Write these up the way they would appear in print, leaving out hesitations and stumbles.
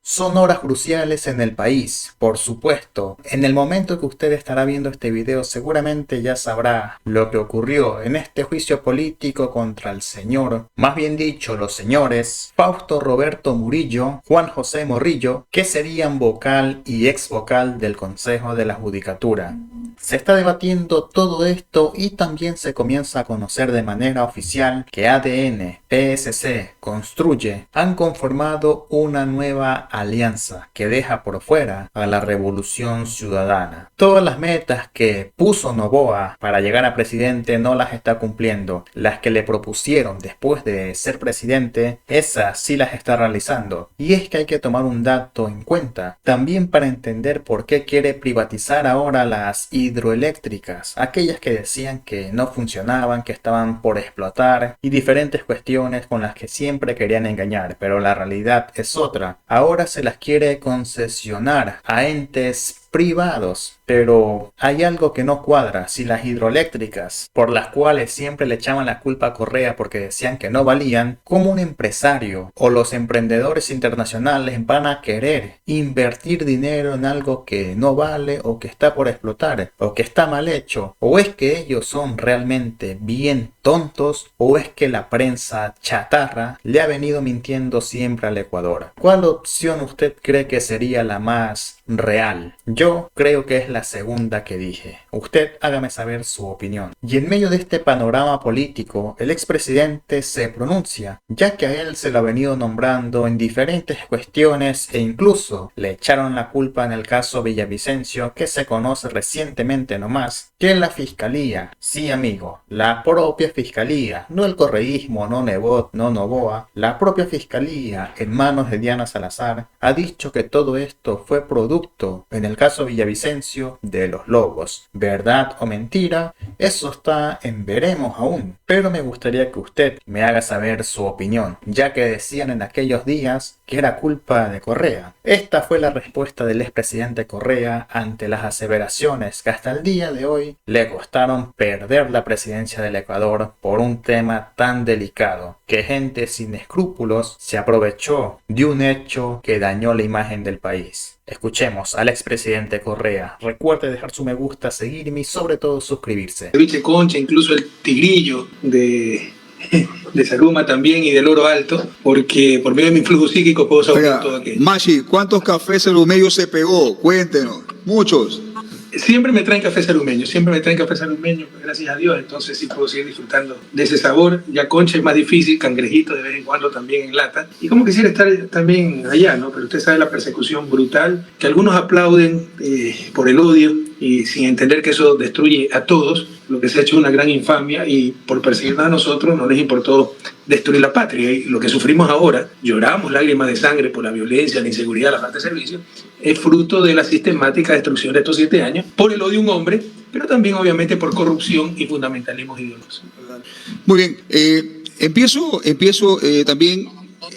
Son horas cruciales en el país, por supuesto. En el momento que usted estará viendo este video seguramente ya sabrá lo que ocurrió en este juicio político contra el señor, más bien dicho los señores, Fausto Roberto Murillo, Juan José Morrillo, que serían vocal y ex vocal del Consejo de la Judicatura. Se está debatiendo todo esto y también se comienza a conocer de manera oficial que ADN, PSC, Construye han conformado una nueva alianza que deja por fuera a la Revolución Ciudadana. Todas las metas que puso Noboa para llegar a presidente no las está cumpliendo. Las que le propusieron después de ser presidente, esas sí las está realizando. Y es que hay que tomar un dato en cuenta, también para entender por qué quiere privatizar ahora las hidroeléctricas, aquellas que decían que no funcionaban, que estaban por explotar y diferentes cuestiones con las que siempre querían engañar, pero la realidad es otra. Ahora se las quiere concesionar a entes privados, pero hay algo que no cuadra. Si las hidroeléctricas, por las cuales siempre le echaban la culpa a Correa porque decían que no valían, ¿cómo un empresario o los emprendedores internacionales van a querer invertir dinero en algo que no vale o que está por explotar o que está mal hecho? ¿O es que ellos son realmente bien tontos o es que la prensa chatarra le ha venido mintiendo siempre al Ecuador? ¿Cuál opción usted cree que sería la más real? Yo creo que es la segunda que dije. Usted hágame saber su opinión. Y en medio de este panorama político, el expresidente se pronuncia, ya que a él se lo ha venido nombrando en diferentes cuestiones e incluso le echaron la culpa en el caso Villavicencio, que se conoce recientemente nomás, que la fiscalía, sí amigo, la propia fiscalía, no el correísmo, no Nebot, no Noboa, la propia fiscalía en manos de Diana Salazar ha dicho que todo esto fue producto, en el caso Villavicencio, de los lobos. ¿Verdad o mentira? Eso está en veremos aún, pero me gustaría que usted me haga saber su opinión, ya que decían en aquellos días que era culpa de Correa. Esta fue la respuesta del expresidente Correa ante las aseveraciones que hasta el día de hoy le costaron perder la presidencia del Ecuador por un tema tan delicado, que gente sin escrúpulos se aprovechó de un hecho que dañó la imagen del país. Escuchemos al expresidente Correa. Recuerde dejar su me gusta, seguirme y sobre todo suscribirse. Ceviche Concha, incluso el tigrillo de Saruma también y del Oro Alto, porque por medio de mi influjo psíquico puedo saber todo aquello. Machi, ¿cuántos cafés salumeño se pegó? Cuéntenos. Muchos. Siempre me traen café salumeño, gracias a Dios, entonces sí puedo seguir disfrutando de ese sabor. Ya Concha es más difícil, cangrejito de vez en cuando también en lata. Y como quisiera estar también allá, ¿no? Pero usted sabe la persecución brutal, que algunos aplauden por el odio y sin entender que eso destruye a todos, lo que se ha hecho una gran infamia, y por perseguirnos a nosotros no les importó destruir la patria. Y lo que sufrimos ahora, lloramos lágrimas de sangre por la violencia, la inseguridad, la falta de servicio, es fruto de la sistemática destrucción de estos 7 años por el odio a un hombre, pero también obviamente por corrupción y fundamentalismos ideológicos. Muy bien, empiezo también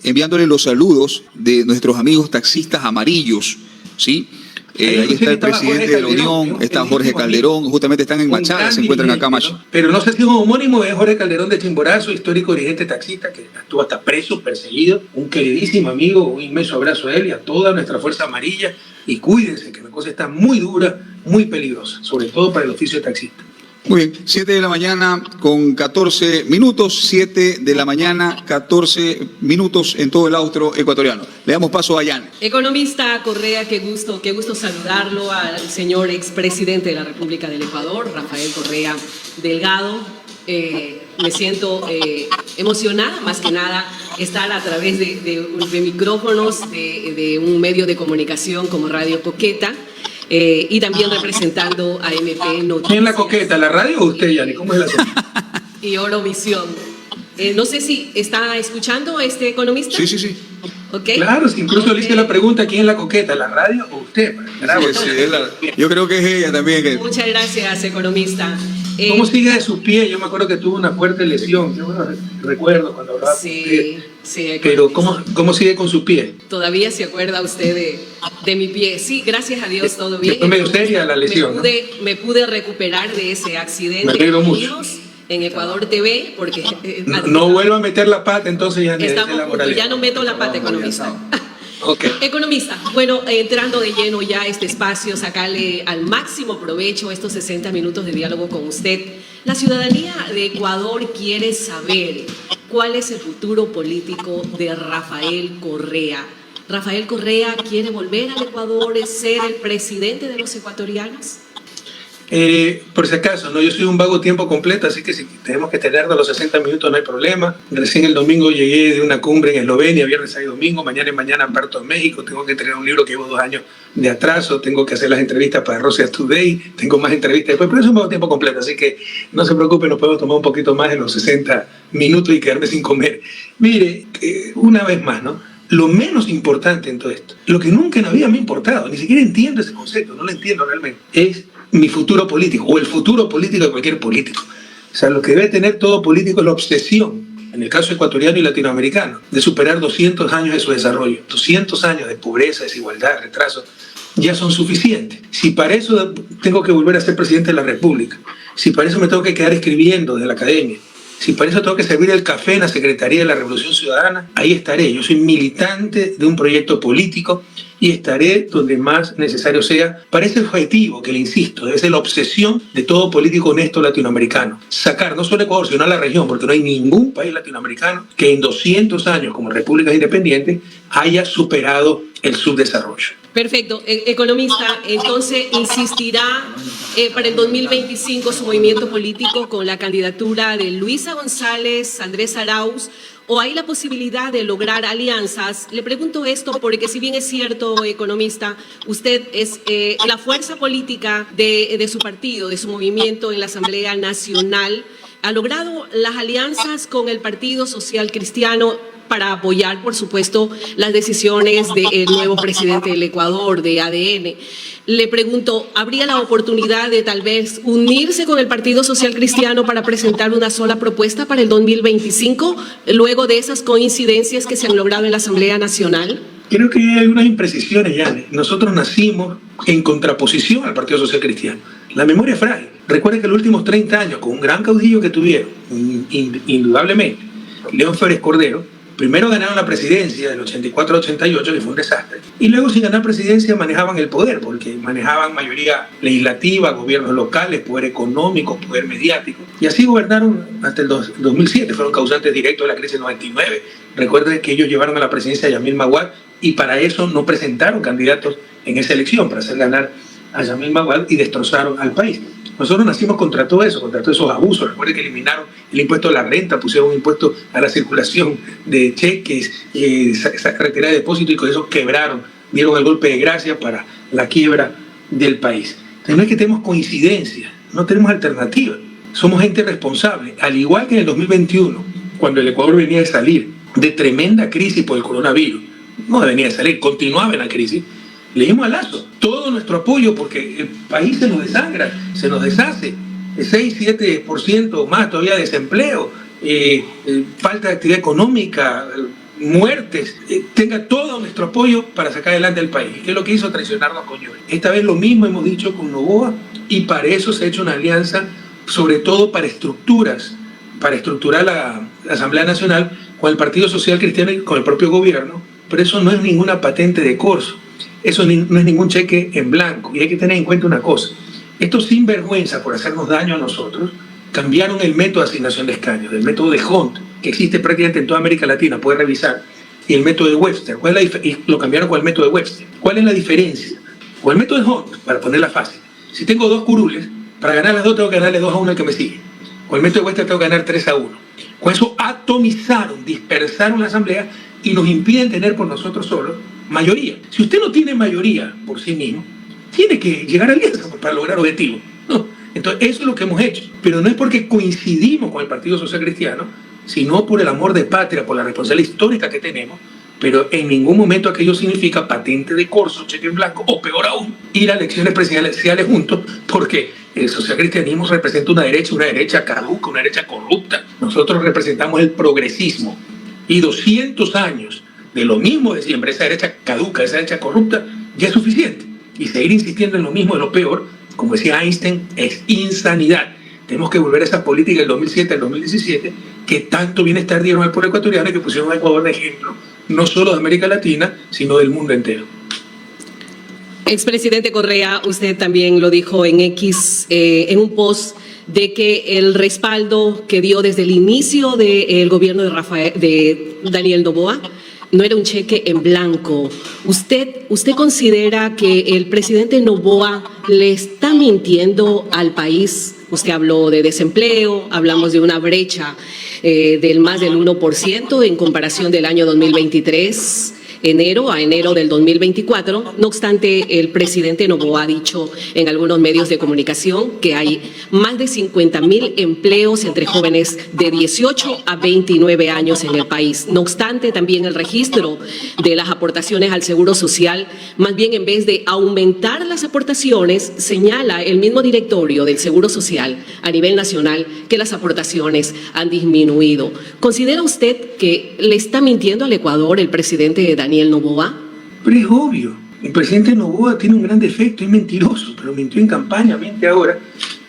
enviándole los saludos de nuestros amigos taxistas amarillos, ¿sí? Ahí está el presidente de la Unión, está Jorge Calderón, justamente están en Machala, se encuentran acá, Macho. Pero no sé si es un homónimo, es Jorge Calderón de Chimborazo, histórico dirigente taxista, que estuvo hasta preso, perseguido, un queridísimo amigo, un inmenso abrazo a él y a toda nuestra Fuerza Amarilla, y cuídense que la cosa está muy dura, muy peligrosa, sobre todo para el oficio de taxista. Muy bien, 7 de la mañana con 14 minutos, 7 de la mañana, 14 minutos en todo el austro ecuatoriano. Le damos paso a Jan. Economista Correa, qué gusto saludarlo, al señor expresidente de la República del Ecuador, Rafael Correa Delgado. Me siento emocionada, más que nada, estar a través de micrófonos de un medio de comunicación como Radio Coqueta. Y también representando a MP Noticias. ¿Quién la coqueta, la radio o usted, Yanni? ¿Cómo es la cosa? Y Orovisión. No sé si está escuchando este economista. Sí. Okay. Claro, incluso le hice la pregunta, ¿quién es la coqueta, la radio o usted? Yo creo que es ella también. Muchas gracias, economista. ¿Cómo sigue de sus pies? Yo me acuerdo que tuvo una fuerte lesión. Yo recuerdo cuando hablaba con usted. Sí, pero ¿cómo sigue con sus pies? Todavía se acuerda usted de mi pie. Sí, gracias a Dios, todo bien. Fue medio seria la lesión. Me pude recuperar de ese accidente. Me alegro mucho. En Ecuador TV, porque... no vuelva a meter la pata, entonces ya ya no meto la pata, economista. Okay. Economista, bueno, entrando de lleno ya a este espacio, sacarle al máximo provecho estos 60 minutos de diálogo con usted. La ciudadanía de Ecuador quiere saber cuál es el futuro político de Rafael Correa. ¿Rafael Correa quiere volver al Ecuador, ser el presidente de los ecuatorianos? Por si acaso, ¿no? Yo soy un vago tiempo completo, así que si tenemos que tener de los 60 minutos no hay problema. Recién el domingo llegué de una cumbre en Eslovenia, viernes, sábado y domingo. Mañana en mañana parto en México. Tengo que entregar un libro que llevo 2 años de atraso. Tengo que hacer las entrevistas para Russia Today. Tengo más entrevistas después, pero es un vago tiempo completo, así que no se preocupe, nos podemos tomar un poquito más de los 60 minutos y quedarme sin comer. Mire, una vez más, ¿no? Lo menos importante en todo esto, lo que nunca en la vida me ha importado, ni siquiera entiendo ese concepto, no lo entiendo realmente, es mi futuro político o el futuro político de cualquier político. O sea, lo que debe tener todo político es la obsesión, en el caso ecuatoriano y latinoamericano, de superar 200 años de su desarrollo. 200 años de pobreza, desigualdad, retraso, ya son suficientes. Si para eso tengo que volver a ser presidente de la República, si para eso me tengo que quedar escribiendo desde la academia, si para eso tengo que servir el café en la Secretaría de la Revolución Ciudadana, ahí estaré. Yo soy militante de un proyecto político y estaré donde más necesario sea para ese objetivo que, le insisto, debe ser la obsesión de todo político honesto latinoamericano. Sacar no solo Ecuador, sino a la región, porque no hay ningún país latinoamericano que en 200 años como repúblicas independientes haya superado el subdesarrollo. Perfecto. Economista, entonces insistirá para el 2025 su movimiento político con la candidatura de Luisa González, Andrés Arauz, o hay la posibilidad de lograr alianzas. Le pregunto esto porque, si bien es cierto, economista, usted es la fuerza política de su partido, de su movimiento en la Asamblea Nacional, ha logrado las alianzas con el Partido Social Cristiano para apoyar, por supuesto, las decisiones del nuevo presidente del Ecuador, de ADN. Le pregunto, ¿habría la oportunidad de tal vez unirse con el Partido Social Cristiano para presentar una sola propuesta para el 2025, luego de esas coincidencias que se han logrado en la Asamblea Nacional? Creo que hay unas imprecisiones, Yane. Nosotros nacimos en contraposición al Partido Social Cristiano. La memoria es frágil. Recuerden que los últimos 30 años, con un gran caudillo que tuvieron, indudablemente, León Férez Cordero, primero ganaron la presidencia del 84 al 88, que fue un desastre, y luego, sin ganar presidencia, manejaban el poder, porque manejaban mayoría legislativa, gobiernos locales, poder económico, poder mediático, y así gobernaron hasta el 2007, fueron causantes directos de la crisis del 99. Recuerden que ellos llevaron a la presidencia a Yamil Maguad, y para eso no presentaron candidatos en esa elección, para hacer ganar a Yamil Maguad, y destrozaron al país. Nosotros nacimos contra todo eso, contra todos esos abusos. Recuerden que eliminaron el impuesto a la renta, pusieron un impuesto a la circulación de cheques, esa cartera de depósito, y con eso quebraron, dieron el golpe de gracia para la quiebra del país. Entonces no es que tenemos coincidencia, no tenemos alternativa. Somos gente responsable. Al igual que en el 2021, cuando el Ecuador venía de salir de tremenda crisis por el coronavirus, no venía de salir, continuaba en la crisis, le dimos a Lazo todo nuestro apoyo, porque el país se nos desangra, se nos deshace, 6-7% más todavía de desempleo, falta de actividad económica, muertes, tenga todo nuestro apoyo para sacar adelante el país. ¿Qué es lo que hizo? Traicionarnos con Yuri. Esta vez lo mismo hemos dicho con Noboa, y para eso se ha hecho una alianza, sobre todo para estructurar la Asamblea Nacional con el Partido Social Cristiano y con el propio gobierno. Pero eso no es ninguna patente de corso. Eso no es ningún cheque en blanco. Y hay que tener en cuenta una cosa. Estos sinvergüenza, por hacernos daño a nosotros, cambiaron el método de asignación de escaños, del método de Hunt, que existe prácticamente en toda América Latina, puede revisar, y el método de Webster. Y lo cambiaron con el método de Webster. ¿Cuál es la diferencia? Con el método de Hunt, para ponerla fácil, si tengo 2 curules, para ganar las 2 tengo que ganarle 2-1 al que me sigue. Con el método de Webster tengo que ganar 3-1. Con eso atomizaron, dispersaron la asamblea y nos impiden tener por nosotros solos mayoría. Si usted no tiene mayoría por sí mismo, tiene que llegar a alianza para lograr objetivos. No. Entonces, eso es lo que hemos hecho. Pero no es porque coincidimos con el Partido Social Cristiano, sino por el amor de patria, por la responsabilidad histórica que tenemos. Pero en ningún momento aquello significa patente de corso, cheque en blanco, o peor aún, ir a elecciones presidenciales juntos, porque el socialcristianismo representa una derecha caduca, una derecha corrupta. Nosotros representamos el progresismo. Y 200 años de lo mismo de siempre, esa derecha caduca, esa derecha corrupta, ya es suficiente. Y seguir insistiendo en lo mismo, de lo peor, como decía Einstein, es insanidad. Tenemos que volver a esa política del 2007 al 2017, que tanto bienestar dieron al pueblo ecuatoriano y que pusieron a Ecuador de ejemplo no solo de América Latina, sino del mundo entero. Expresidente Correa, usted también lo dijo en X, en un post, de que el respaldo que dio desde el inicio del gobierno de Daniel Noboa no era un cheque en blanco. ¿Usted considera que el presidente Noboa le está mintiendo al país? Usted habló de desempleo, hablamos de una brecha del más del 1% en comparación del año 2023. Enero a enero del 2024. No obstante, el presidente Noboa ha dicho en algunos medios de comunicación que hay más de 50,000 empleos entre jóvenes de 18 a 29 años en el país. No obstante, también el registro de las aportaciones al Seguro Social, más bien en vez de aumentar las aportaciones, señala el mismo directorio del Seguro Social a nivel nacional que las aportaciones han disminuido. ¿Considera usted que le está mintiendo al Ecuador el presidente Daniel Noboa? Pero es obvio, el presidente Noboa tiene un gran defecto, es mentiroso, pero mintió en campaña, miente ahora.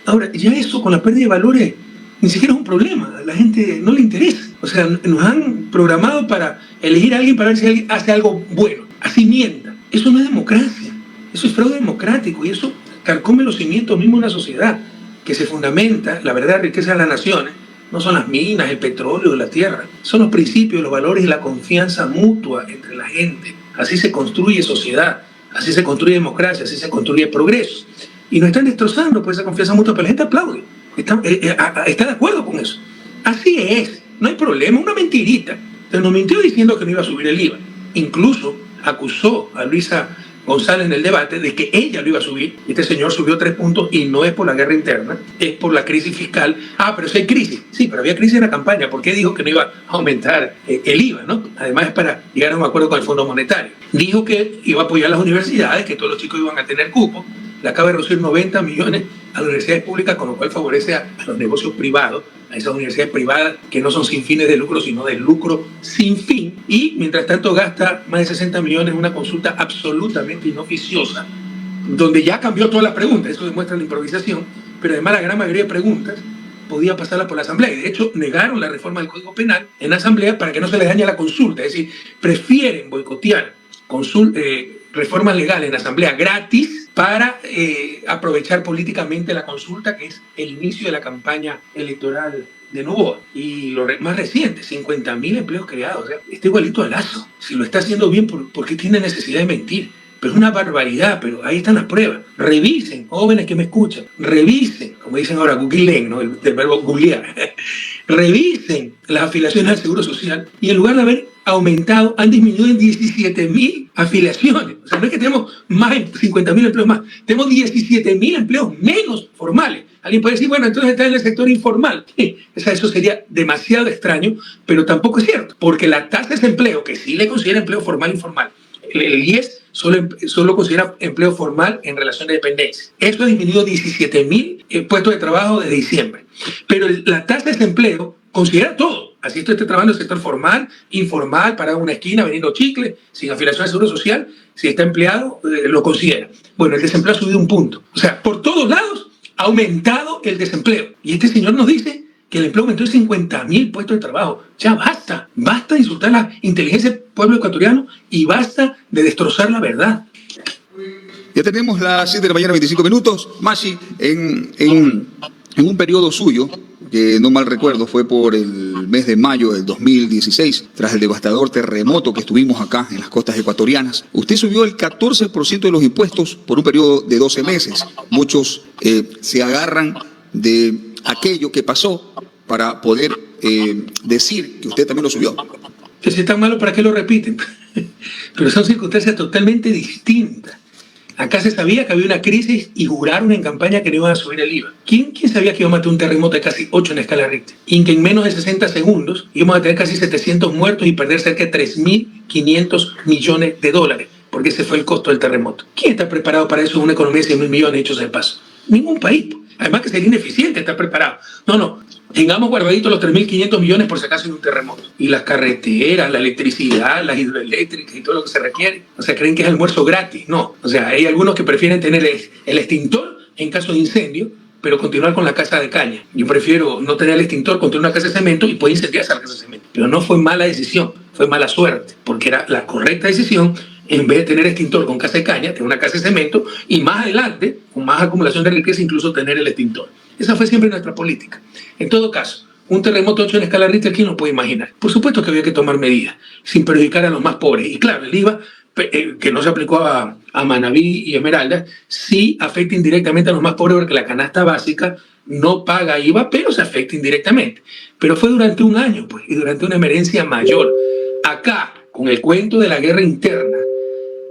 Ahora, ya eso con la pérdida de valores ni siquiera es un problema, a la gente no le interesa. O sea, nos han programado para elegir a alguien para ver si alguien hace algo bueno, así mienta. Eso no es democracia, eso es fraude democrático y eso carcome los cimientos mismos de una sociedad que se fundamenta, la verdadera riqueza de las naciones, no son las minas, el petróleo, la tierra. Son los principios, los valores y la confianza mutua entre la gente. Así se construye sociedad, así se construye democracia, así se construye progreso. Y nos están destrozando por esa confianza mutua, pero la gente aplaude. Está de acuerdo con eso. Así es, no hay problema, una mentirita. Entonces nos mintió diciendo que no iba a subir el IVA. Incluso acusó a Luisa González en el debate de que ella lo iba a subir. Este señor subió 3 puntos y no es por la guerra interna, es por la crisis fiscal. Ah, pero si hay crisis. Sí, pero había crisis en la campaña. ¿Por qué dijo que no iba a aumentar el IVA? ¿No? Además es para llegar a un acuerdo con el Fondo Monetario. Dijo que iba a apoyar a las universidades, que todos los chicos iban a tener cupo. Le acaba de reducir 90 millones a las universidades públicas, con lo cual favorece a los negocios privados, a esas universidades privadas que no son sin fines de lucro, sino de lucro sin fin. Y mientras tanto gasta más de 60 millones en una consulta absolutamente inoficiosa, donde ya cambió todas las preguntas. Eso demuestra la improvisación, pero además la gran mayoría de preguntas podía pasarla por la Asamblea. Y de hecho negaron la reforma del Código Penal en la Asamblea para que no se les dañe la consulta. Es decir, prefieren boicotear reformas legales en la Asamblea gratis para aprovechar políticamente la consulta, que es el inicio de la campaña electoral de Noboa. Y lo más reciente, 50,000 empleos creados. O sea, está igualito a Lazo. Si lo está haciendo bien, ¿por qué tiene necesidad de mentir? Pero es una barbaridad, pero ahí están las pruebas. Revisen, jóvenes que me escuchan, revisen, como dicen ahora, googleen, ¿no? del verbo googlear. Revisen las afiliaciones al Seguro Social y en lugar de haber aumentado, han disminuido en 17,000 afiliaciones. O sea, no es que tenemos más de 50,000 empleos más, tenemos 17,000 empleos menos formales. Alguien puede decir, bueno, entonces está en el sector informal. Eso sería demasiado extraño, pero tampoco es cierto, porque la tasa de desempleo, que sí le considera empleo formal e informal, el IES solo considera empleo formal en relación de dependencia. Eso ha disminuido 17,000 puestos de trabajo desde diciembre. Pero la tasa de desempleo considera todo. Así esto esté trabajando en el sector formal, informal, parado en una esquina, vendiendo chicle, sin afiliación al Seguro Social, si está empleado, lo considera. Bueno, el desempleo ha subido 1 punto. O sea, por todos lados ha aumentado el desempleo. Y este señor nos dice que el empleo aumentó en 50,000 puestos de trabajo. Ya basta de insultar la inteligencia del pueblo ecuatoriano y basta de destrozar la verdad. Ya tenemos las 7 de la mañana, 25 minutos. Mashi, en un periodo suyo, que no mal recuerdo, fue por el mes de mayo del 2016, tras el devastador terremoto que estuvimos acá en las costas ecuatorianas, usted subió el 14% de los impuestos por un periodo de 12 meses. Muchos se agarran de aquello que pasó para poder decir que usted también lo subió. Que si es tan malo, ¿para qué lo repiten? Pero son circunstancias totalmente distintas. Acá se sabía que había una crisis y juraron en campaña que no iban a subir el IVA. ¿Quién sabía que iba a matar un terremoto de casi 8 en escala Richter? Y que en menos de 60 segundos íbamos a tener casi 700 muertos y perder cerca de 3.500 millones de dólares, porque ese fue el costo del terremoto. ¿Quién está preparado para eso en una economía de 100.000 millones hechos de paso? Ningún país. Además que sería ineficiente estar preparado. No. Tengamos guardaditos los 3.500 millones por si acaso en un terremoto. Y las carreteras, la electricidad, las hidroeléctricas y todo lo que se requiere. O sea, creen que es almuerzo gratis. No. O sea, hay algunos que prefieren tener el extintor en caso de incendio, pero continuar con la casa de caña. Yo prefiero no tener el extintor, construir una casa de cemento y puede incendiarse la casa de cemento. Pero no fue mala decisión. fue mala suerte, porque era la correcta decisión. En vez de tener extintor con casa de caña, tener una casa de cemento y más adelante, con más acumulación de riqueza, incluso tener el extintor. Esa fue siempre nuestra política. En todo caso, un terremoto 8 en escala Richter, ¿quién lo puede imaginar? Por supuesto que había que tomar medidas, sin perjudicar a los más pobres. Y claro, el IVA, que no se aplicó a Manabí y Esmeraldas, sí afecta indirectamente a los más pobres porque la canasta básica no paga IVA, pero se afecta indirectamente. Pero fue durante un año, pues, y durante una emergencia mayor. Acá, con el cuento de la guerra interna,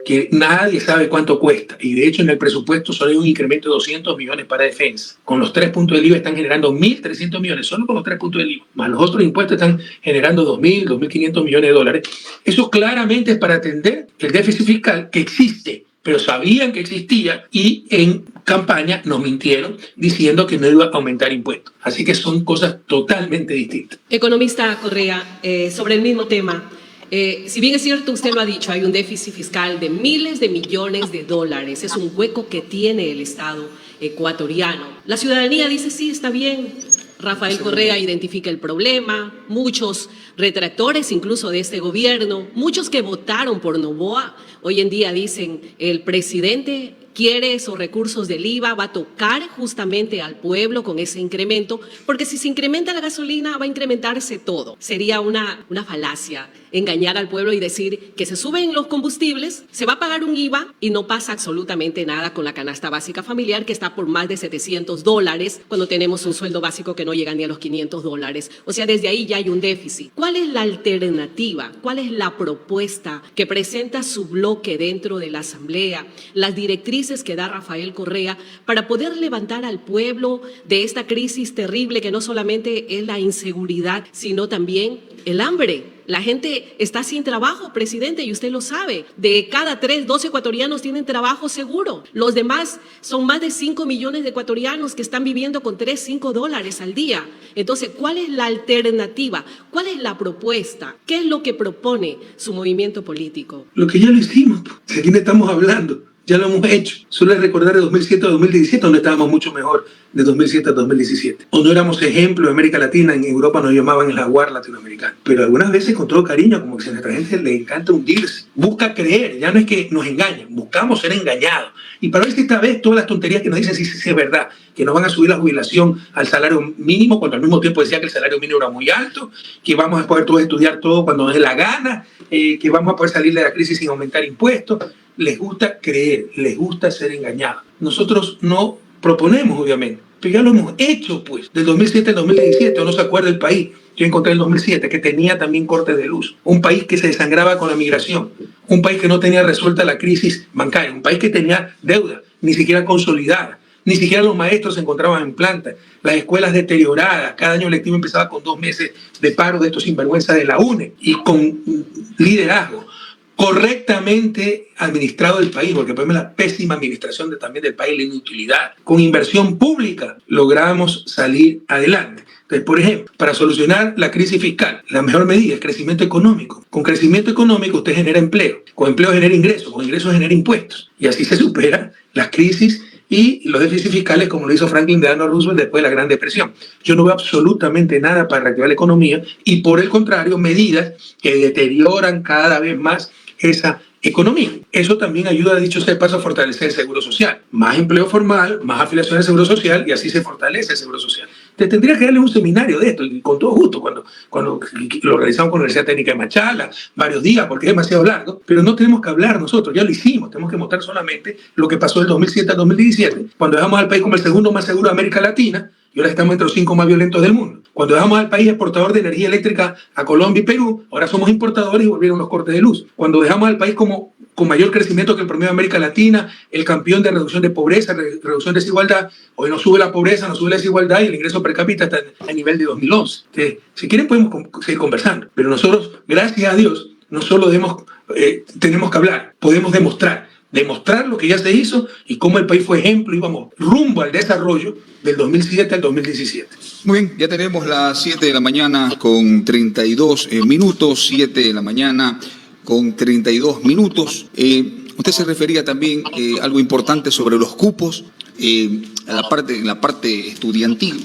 que nadie sabe cuánto cuesta, y de hecho en el presupuesto solo hay un incremento de 200 millones para defensa. Con los 3 puntos del IVA están generando 1.300 millones, solo con los 3 puntos del IVA, más los otros impuestos están generando 2.000, 2.500 millones de dólares. Eso claramente es para atender el déficit fiscal que existe, pero sabían que existía y en campaña nos mintieron diciendo que no iba a aumentar impuestos. Así que son cosas totalmente distintas. Economista Correa, sobre el mismo tema, si bien es cierto, usted lo ha dicho, hay un déficit fiscal de miles de millones de dólares, es un hueco que tiene el Estado ecuatoriano. La ciudadanía dice, sí, está bien, Rafael Correa identifica el problema, muchos retractores incluso de este gobierno, muchos que votaron por Noboa, hoy en día dicen, el presidente quiere esos recursos del IVA, va a tocar justamente al pueblo con ese incremento, porque si se incrementa la gasolina va a incrementarse todo. Sería una falacia engañar al pueblo y decir que se suben los combustibles, se va a pagar un IVA y no pasa absolutamente nada con la canasta básica familiar que está por más de $700 cuando tenemos un sueldo básico que no llega ni a los $500. O sea, desde ahí ya hay un déficit. ¿Cuál es la alternativa? ¿Cuál es la propuesta que presenta su bloque dentro de la Asamblea? Las directrices que da Rafael Correa para poder levantar al pueblo de esta crisis terrible que no solamente es la inseguridad, sino también el hambre. La gente está sin trabajo, presidente, y usted lo sabe. De cada 3, 2 ecuatorianos tienen trabajo seguro. Los demás son más de 5 millones de ecuatorianos que están viviendo con $3-5 al día. Entonces, ¿cuál es la alternativa? ¿Cuál es la propuesta? ¿Qué es lo que propone su movimiento político? Lo que ya lo hicimos, ¿de quién estamos hablando? Ya lo hemos hecho. Solo es recordar de 2007 a 2017, donde estábamos mucho mejor, de 2007 a 2017. O no éramos ejemplo de América Latina, en Europa nos llamaban el jaguar latinoamericano. Pero algunas veces con todo cariño, como que si a nuestra gente le encanta hundirse. Busca creer, ya no es que nos engañen, buscamos ser engañados. Y para ver si esta vez todas las tonterías que nos dicen sí es verdad, que nos van a subir la jubilación al salario mínimo, cuando al mismo tiempo decía que el salario mínimo era muy alto, que vamos a poder todos estudiar todo cuando nos dé la gana, que vamos a poder salir de la crisis sin aumentar impuestos. Les gusta creer, les gusta ser engañados. Nosotros no proponemos, obviamente, pero ya lo hemos hecho, pues, del 2007 al 2017. ¿O no se acuerda el país? Yo encontré el 2007 que tenía también cortes de luz. Un país que se desangraba con la migración. Un país que no tenía resuelta la crisis bancaria. Un país que tenía deuda, ni siquiera consolidada. Ni siquiera los maestros se encontraban en planta. Las escuelas deterioradas. Cada año lectivo empezaba con 2 meses de paro de estos sinvergüenzas de la UNE. Y con liderazgo correctamente administrado el país, porque el problema es la pésima administración también del país, la inutilidad. Con inversión pública logramos salir adelante. Entonces, por ejemplo, para solucionar la crisis fiscal, la mejor medida es crecimiento económico. Con crecimiento económico usted genera empleo, con empleo genera ingresos, con ingresos genera impuestos. Y así se supera las crisis y los déficits fiscales, como lo hizo Franklin Delano Roosevelt después de la Gran Depresión. Yo no veo absolutamente nada para reactivar la economía y, por el contrario, medidas que deterioran cada vez más esa economía. Eso también ayuda, dicho sea de paso, a fortalecer el seguro social. Más empleo formal, más afiliación al seguro social y así se fortalece el seguro social. Te tendría que darle un seminario de esto, y con todo gusto, cuando lo organizamos con la Universidad Técnica de Machala, varios días, porque es demasiado largo, pero no tenemos que hablar nosotros, ya lo hicimos, tenemos que mostrar solamente lo que pasó del 2007 al 2017, cuando dejamos al país como el segundo más seguro de América Latina, y ahora estamos entre los 5 más violentos del mundo. Cuando dejamos al país exportador de energía eléctrica a Colombia y Perú, ahora somos importadores y volvieron los cortes de luz. Cuando dejamos al país con mayor crecimiento que el promedio de América Latina, el campeón de reducción de pobreza, reducción de desigualdad, hoy no sube la pobreza, no sube la desigualdad y el ingreso per cápita está a nivel de 2011. Entonces, si quieren podemos seguir conversando, pero nosotros, gracias a Dios, no solo tenemos que hablar, podemos demostrar lo que ya se hizo y cómo el país fue ejemplo, íbamos rumbo al desarrollo del 2007 al 2017. Muy bien, ya tenemos las 7 de la mañana con 32 minutos, 7 de la mañana con 32 minutos. Usted se refería también a algo importante sobre los cupos, en la parte estudiantil,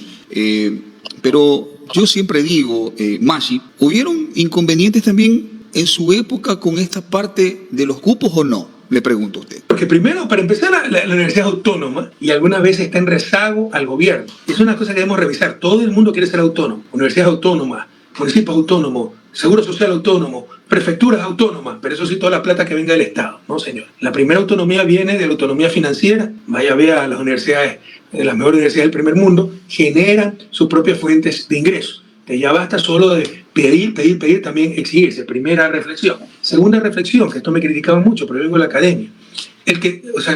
pero yo siempre digo, Maggi, hubieron inconvenientes también en su época con esta parte de los cupos o no? Le pregunto a usted. Porque primero, para empezar, la universidad es autónoma y algunas veces está en rezago al gobierno. Es una cosa que debemos revisar. Todo el mundo quiere ser autónomo. Universidades autónomas, municipios autónomos, seguro social autónomo, prefecturas autónomas, pero eso sí, toda la plata que venga del Estado. No, señor. La primera autonomía viene de la autonomía financiera. Vaya a ver a las universidades, las mejores universidades del primer mundo, generan sus propias fuentes de ingresos. Que ya basta solo de pedir, también exigirse. Primera reflexión. Segunda reflexión, que esto me criticaban mucho, pero yo vengo de la academia.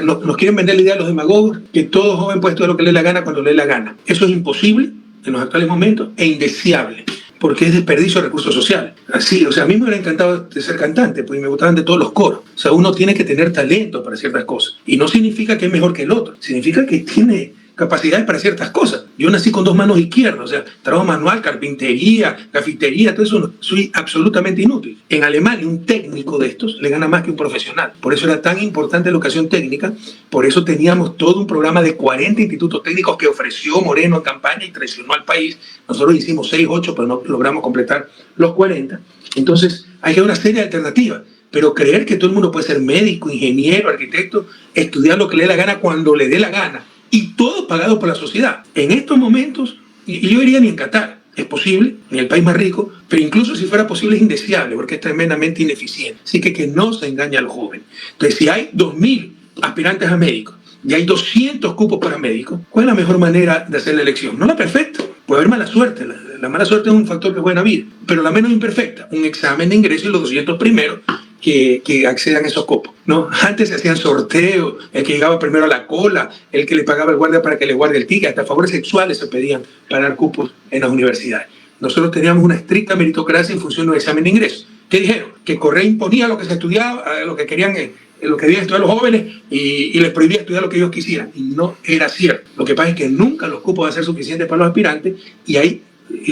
Nos quieren vender la idea a los demagogos que todo joven puede estudiar lo que le dé la gana cuando le dé la gana. Eso es imposible en los actuales momentos e indeseable, porque es desperdicio de recursos sociales. Así, a mí me hubiera encantado de ser cantante, porque me gustaban de todos los coros. Uno tiene que tener talento para ciertas cosas. Y no significa que es mejor que el otro, significa que tiene capacidades para ciertas cosas. Yo nací con 2 manos izquierdas, trabajo manual, carpintería, cafetería, todo eso, soy absolutamente inútil. En Alemania, un técnico de estos le gana más que un profesional. Por eso era tan importante la educación técnica, por eso teníamos todo un programa de 40 institutos técnicos que ofreció Moreno en campaña y traicionó al país. Nosotros hicimos 6, 8, pero no logramos completar los 40. Entonces, hay una serie de alternativas. Pero creer que todo el mundo puede ser médico, ingeniero, arquitecto, estudiar lo que le dé la gana cuando le dé la gana, y todo pagado por la sociedad. En estos momentos, y yo diría ni en Qatar, es posible, ni el país más rico, pero incluso si fuera posible es indeseable, porque es tremendamente ineficiente. Así que no se engaña al joven. Entonces, si hay 2.000 aspirantes a médicos y hay 200 cupos para médicos, ¿cuál es la mejor manera de hacer la elección? No la perfecta, puede haber mala suerte. La mala suerte es un factor que puede haber, pero la menos imperfecta, un examen de ingreso y los 200 primeros que accedan a esos cupos, ¿no? Antes se hacían sorteos, el que llegaba primero a la cola, el que le pagaba al guardia para que le guarde el ticket, hasta favores sexuales se pedían para dar cupos en las universidades. Nosotros teníamos una estricta meritocracia en función del examen de ingreso. ¿Qué dijeron? Que Correa imponía lo que se estudiaba, lo que querían, lo que debían estudiar los jóvenes y les prohibía estudiar lo que ellos quisieran. Y no era cierto. Lo que pasa es que nunca los cupos van a ser suficientes para los aspirantes y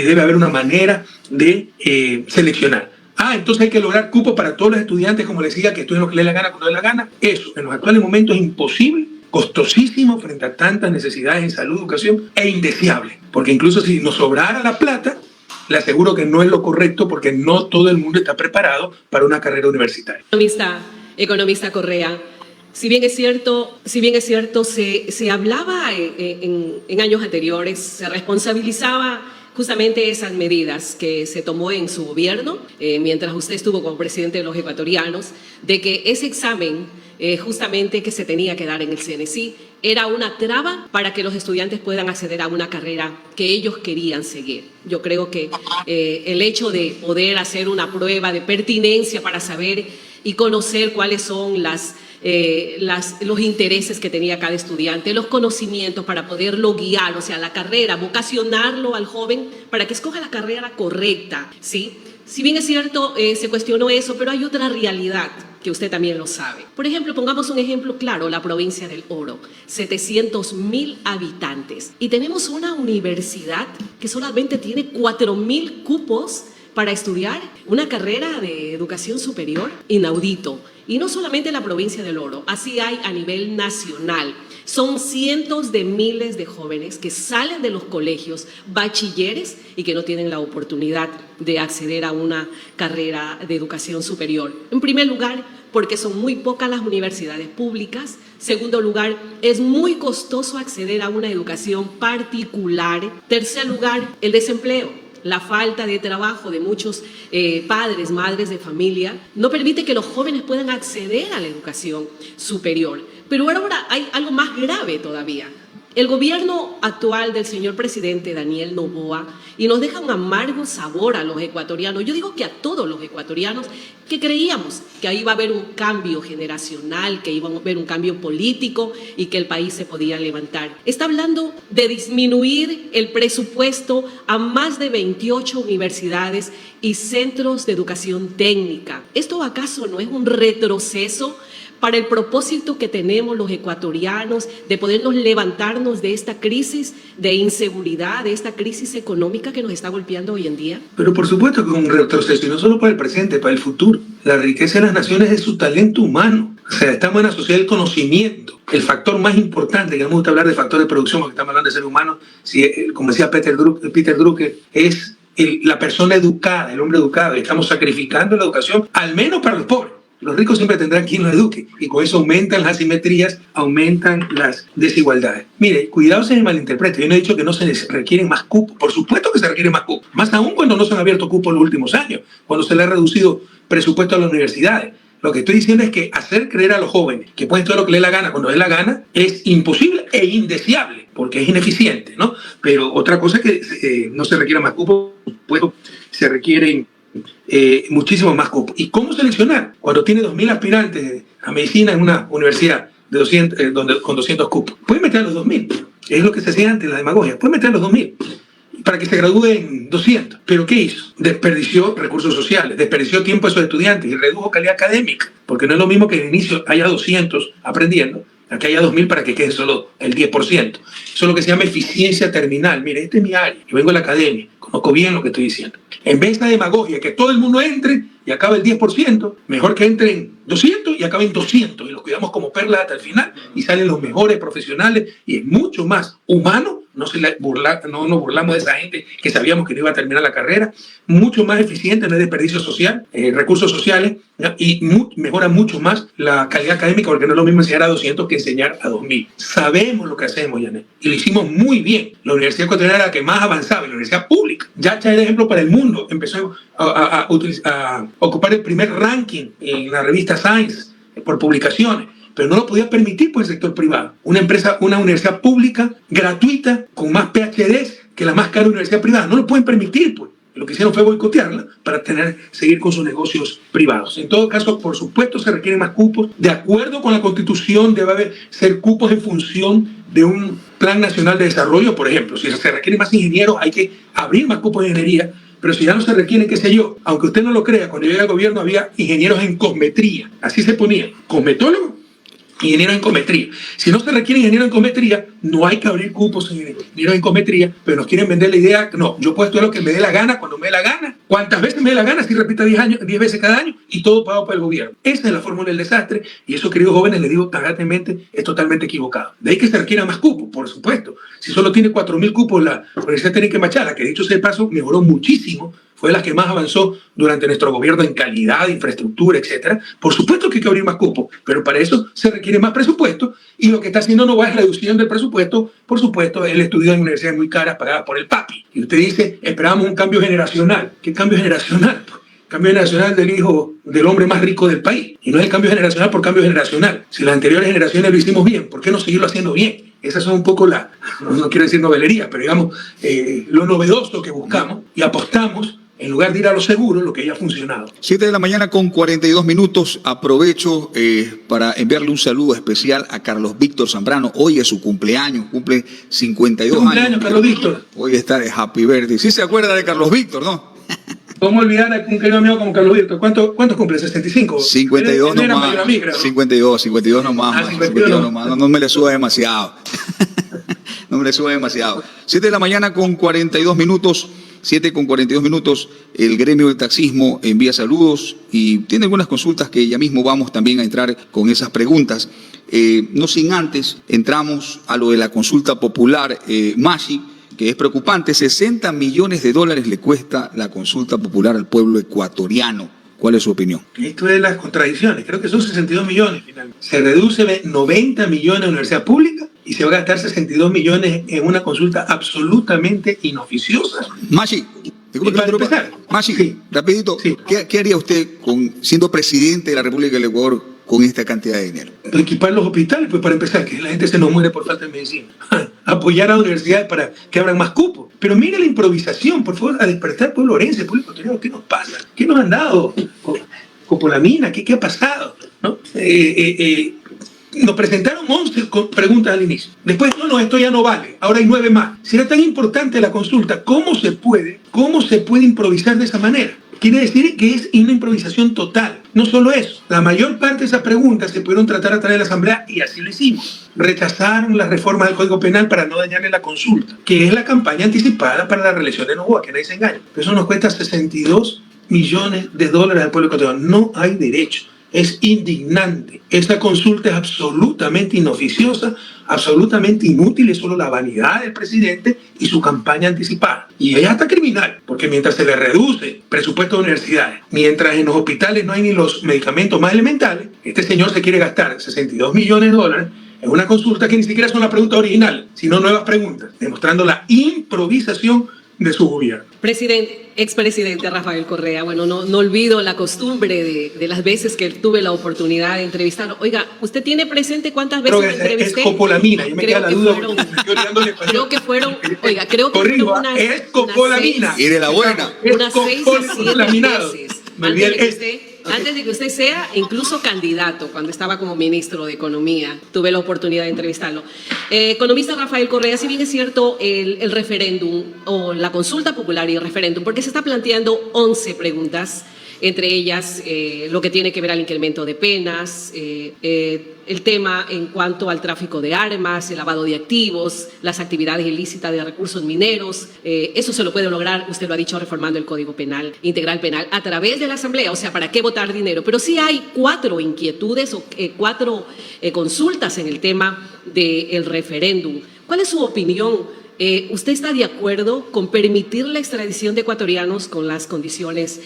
debe haber una manera de seleccionar. Entonces hay que lograr cupos para todos los estudiantes, como les decía, que estudien lo que les dé la gana, cuando les dé la gana. Eso, en los actuales momentos, es imposible, costosísimo frente a tantas necesidades en salud, educación, e indeseable. Porque incluso si nos sobrara la plata, le aseguro que no es lo correcto, porque no todo el mundo está preparado para una carrera universitaria. Economista Correa, si bien es cierto, se hablaba en años anteriores, se responsabilizaba justamente esas medidas que se tomó en su gobierno, mientras usted estuvo como presidente de los ecuatorianos, de que ese examen justamente que se tenía que dar en el CNC era una traba para que los estudiantes puedan acceder a una carrera que ellos querían seguir. Yo creo que el hecho de poder hacer una prueba de pertinencia para saber y conocer cuáles son los intereses que tenía cada estudiante, los conocimientos para poderlo guiar, la carrera, vocacionarlo al joven para que escoja la carrera correcta, ¿sí? Si bien es cierto, se cuestionó eso, pero hay otra realidad que usted también lo sabe. Por ejemplo, pongamos un ejemplo claro, la provincia del Oro, 700.000 habitantes. Y tenemos una universidad que solamente tiene 4.000 cupos para estudiar una carrera de educación superior, inaudito. Y no solamente en la provincia del Oro, así hay a nivel nacional. Son cientos de miles de jóvenes que salen de los colegios, bachilleres, y que no tienen la oportunidad de acceder a una carrera de educación superior. En primer lugar, porque son muy pocas las universidades públicas. Segundo lugar, es muy costoso acceder a una educación particular. Tercer lugar, el desempleo. La falta de trabajo de muchos padres, madres de familia, no permite que los jóvenes puedan acceder a la educación superior. Pero ahora hay algo más grave todavía. El gobierno actual del señor presidente Daniel Noboa, y nos deja un amargo sabor a los ecuatorianos, yo digo que a todos los ecuatorianos, que creíamos que ahí iba a haber un cambio generacional, que iba a haber un cambio político y que el país se podía levantar. Está hablando de disminuir el presupuesto a más de 28 universidades y centros de educación técnica. ¿Esto acaso no es un retroceso para el propósito que tenemos los ecuatorianos de podernos levantarnos de esta crisis de inseguridad, de esta crisis económica que nos está golpeando hoy en día? Pero por supuesto que es un retroceso, y no solo para el presente, para el futuro. La riqueza de las naciones es su talento humano. Estamos en la sociedad del conocimiento. El factor más importante, que no me gusta hablar de factor de producción, porque estamos hablando de ser humano, como decía Peter Drucker, es la persona educada, el hombre educado. Estamos sacrificando la educación, al menos para los pobres. Los ricos siempre tendrán quien los eduque y con eso aumentan las asimetrías, aumentan las desigualdades. Mire, cuidado se me malinterprete. Yo no he dicho que no se les requieren más cupos. Por supuesto que se requieren más cupos. Más aún cuando no se han abierto cupos en los últimos años, cuando se le ha reducido presupuesto a las universidades. Lo que estoy diciendo es que hacer creer a los jóvenes que pueden todo lo que les dé la gana cuando les dé la gana es imposible e indeseable, porque es ineficiente, ¿no? Pero otra cosa es que no se requiera más cupos, pues se requieren muchísimos más cupos. ¿Y cómo seleccionar? Cuando tiene 2.000 aspirantes a medicina en una universidad de 200, con 200 cupos. Pueden meter a los 2.000. Es lo que se hacía antes, la demagogia. Pueden meter a los 2.000 para que se gradúen 200. ¿Pero qué hizo? Desperdició recursos sociales, desperdició tiempo a esos estudiantes y redujo calidad académica. Porque no es lo mismo que en el inicio haya 200 aprendiendo, a que haya 2.000 para que quede solo el 10%. Eso es lo que se llama eficiencia terminal. Mire, este es mi área. Yo vengo de la academia. Conozco bien lo que estoy diciendo. En vez de demagogia, que todo el mundo entre y acabe el 10%, mejor que entren 200 y acaben 200 y los cuidamos como perlas hasta el final y salen los mejores profesionales y es mucho más humano. No nos burlamos de esa gente que sabíamos que no iba a terminar la carrera. Mucho más eficiente, no hay desperdicio social, recursos sociales, ¿ya? Y mejora mucho más la calidad académica, porque no es lo mismo enseñar a 200 que enseñar a 2.000. Sabemos lo que hacemos, Janet, y lo hicimos muy bien. La Universidad Ecuatoriana era la que más avanzaba, la universidad pública. Ya es el ejemplo para el mundo. Empezó a ocupar el primer ranking en la revista Science por publicaciones. Pero no lo podía permitir por el sector privado. Una universidad pública, gratuita, con más PhDs que la más cara universidad privada. No lo pueden permitir, pues. Lo que hicieron fue boicotearla para seguir con sus negocios privados. En todo caso, por supuesto, se requieren más cupos. De acuerdo con la Constitución, debe ser cupos en función de un Plan Nacional de Desarrollo, por ejemplo. Si se requieren más ingenieros, hay que abrir más cupos de ingeniería. Pero si ya no se requieren, qué sé yo, aunque usted no lo crea, cuando yo llegué al gobierno había ingenieros en cosmetría. Así se ponía. Cosmetólogos, ingeniero en cometría. Si no se requiere ingeniero en cometría, no hay que abrir cupos en ingeniero en cometría, pero nos quieren vender la idea, no, yo puedo estudiar lo que me dé la gana, cuando me dé la gana, cuántas veces me dé la gana, si repita 10 veces cada año, y todo pagado por el gobierno. Esa es la fórmula del desastre, y eso, queridos jóvenes, les digo tajantemente, es totalmente equivocado. De ahí que se requiera más cupos, por supuesto. Si solo tiene 4.000 cupos la Universidad Técnica de Machala, que dicho sea de paso, mejoró muchísimo, fue la que más avanzó durante nuestro gobierno en calidad, infraestructura, etc. Por supuesto que hay que abrir más cupos, pero para eso se requiere más presupuesto y lo que está haciendo Novoa es reducción del presupuesto. Por supuesto, él estudió en universidades muy caras pagadas por el papi. Y usted dice, esperábamos un cambio generacional. ¿Qué cambio generacional? Cambio generacional del hijo del hombre más rico del país. Y no es el cambio generacional por cambio generacional. Si las anteriores generaciones lo hicimos bien, ¿por qué no seguirlo haciendo bien? Esas son un poco no quiero decir novelería, pero digamos, lo novedoso que buscamos y apostamos en lugar de ir a lo seguro, lo que ya ha funcionado. 7 de la mañana con 42 minutos. Aprovecho para enviarle un saludo especial a Carlos Víctor Zambrano. Hoy es su cumpleaños, cumple 52 años. Cumpleaños, Carlos Víctor. Hoy está de Happy Birthday. Sí se acuerda de Carlos Víctor, ¿no? ¿Cómo olvidar a un querido amigo como Carlos Víctor? ¿Cuántos cumple? ¿65? 52 nomás. 52 nomás. 52 nomás. No me le suba demasiado. No me le suba demasiado. 7 de la mañana con 42 minutos. 7 con 42 minutos, el gremio del taxismo envía saludos y tiene algunas consultas que ya mismo vamos también a entrar con esas preguntas. No sin antes, entramos a lo de la consulta popular, Mashi, que es preocupante. $60 millones le cuesta la consulta popular al pueblo ecuatoriano. ¿Cuál es su opinión? Esto es las contradicciones. Creo que son 62 millones finalmente. Se reduce 90 millones a universidad pública y se va a gastar 62 millones en una consulta absolutamente inoficiosa. Mashi, disculpe que empezar. Mashi, sí. Rapidito, sí. ¿Qué haría usted siendo presidente de la República del Ecuador con esta cantidad de dinero? Equipar los hospitales, pues para empezar, que la gente se nos muere por falta de medicina. Apoyar a universidades para que abran más cupos. Pero mire la improvisación, por favor, a despertar pueblo orense, pueblo ecuatoriano. ¿Qué nos pasa? ¿Qué nos han dado? Copolamina, ¿qué ha pasado? ¿No? Nos presentaron 11 preguntas al inicio. Después, no, esto ya no vale. Ahora hay 9 más. Si era tan importante la consulta, ¿cómo se puede improvisar de esa manera? Quiere decir que es una improvisación total. No solo eso, la mayor parte de esas preguntas se pudieron tratar a través de la Asamblea y así lo hicimos. Rechazaron las reformas del Código Penal para no dañarle la consulta, que es la campaña anticipada para la reelección de Novoa, que nadie se engañe. Eso nos cuesta $62 millones al pueblo ecuatoriano. No hay derecho. Es indignante. Esta consulta es absolutamente inoficiosa, absolutamente inútil, es solo la vanidad del presidente y su campaña anticipada. Y ella está criminal, porque mientras se le reduce presupuesto de universidades, mientras en los hospitales no hay ni los medicamentos más elementales, este señor se quiere gastar 62 millones de dólares en una consulta que ni siquiera son la pregunta original, sino nuevas preguntas, demostrando la improvisación de su gobierno. Expresidente Rafael Correa, bueno, no olvido la costumbre de las veces que tuve la oportunidad de entrevistarlo. Oiga, ¿usted tiene presente cuántas veces me entrevisté? Es copolamina, yo me queda la duda. Creo que fueron unas seis. Y de la buena. Unas 6 a 7 veces. Antes de que usted sea incluso candidato, cuando estaba como ministro de Economía, tuve la oportunidad de entrevistarlo. Economista Rafael Correa, si bien es cierto el referéndum o la consulta popular y el referéndum, porque se está planteando 11 preguntas, entre ellas lo que tiene que ver al incremento de penas, el tema en cuanto al tráfico de armas, el lavado de activos, las actividades ilícitas de recursos mineros. Eso se lo puede lograr, usted lo ha dicho, reformando el Código Penal, Integral Penal, a través de la Asamblea. O sea, ¿para qué votar dinero? Pero sí hay 4 inquietudes o 4 consultas en el tema del referéndum. ¿Cuál es su opinión? ¿Usted está de acuerdo con permitir la extradición de ecuatorianos con las condiciones,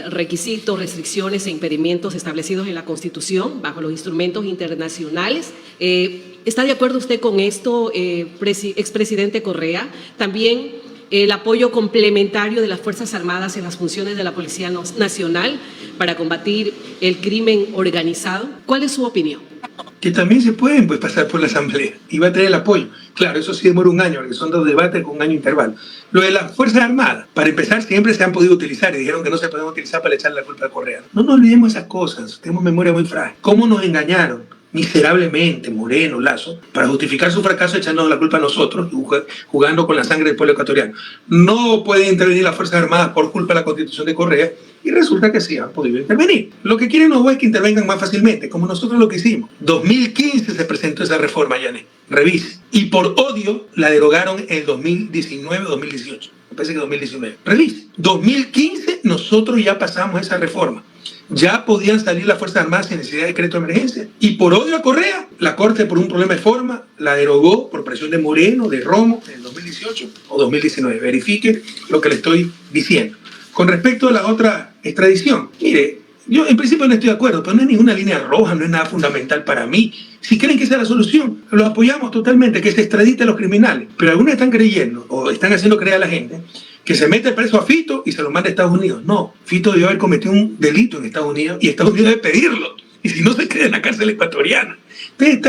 requisitos, restricciones e impedimentos establecidos en la Constitución bajo los instrumentos internacionales? ¿Está de acuerdo usted con esto, expresidente Correa? También el apoyo complementario de las Fuerzas Armadas en las funciones de la Policía Nacional para combatir el crimen organizado. ¿Cuál es su opinión? Que también se pueden pasar por la Asamblea y va a tener el apoyo. Claro, eso sí demora un año, porque son 2 debates con un año de intervalo. Lo de las Fuerzas Armadas, para empezar, siempre se han podido utilizar y dijeron que no se pueden utilizar para echarle la culpa a Correa. No nos olvidemos esas cosas, tenemos memoria muy frágil. ¿Cómo nos engañaron miserablemente Moreno, Lasso, para justificar su fracaso echándonos la culpa a nosotros y jugando con la sangre del pueblo ecuatoriano? No pueden intervenir las Fuerzas Armadas por culpa de la Constitución de Correa, y resulta que sí han podido intervenir. Lo que quieren los es que intervengan más fácilmente, como nosotros lo que hicimos. 2015 se presentó esa reforma, Yané, revise. Y por odio la derogaron en 2019 o 2018. Me parece que 2019. Revise. 2015 nosotros ya pasamos esa reforma. Ya podían salir las Fuerzas Armadas sin necesidad de decreto de emergencia. Y por odio a Correa, la Corte, por un problema de forma, la derogó por presión de Moreno, de Romo, en el 2018 o 2019. Verifique lo que le estoy diciendo. Con respecto a la otra extradición, mire, yo en principio no estoy de acuerdo, pero no es ninguna línea roja, no es nada fundamental para mí. Si creen que esa es la solución, lo apoyamos totalmente, que se extradite a los criminales. Pero algunos están creyendo, o están haciendo creer a la gente, que se mete preso a Fito y se lo manda a Estados Unidos. No, Fito debió haber cometido un delito en Estados Unidos y Estados Unidos debe pedirlo. Y si no, se queda en la cárcel ecuatoriana. Ustedes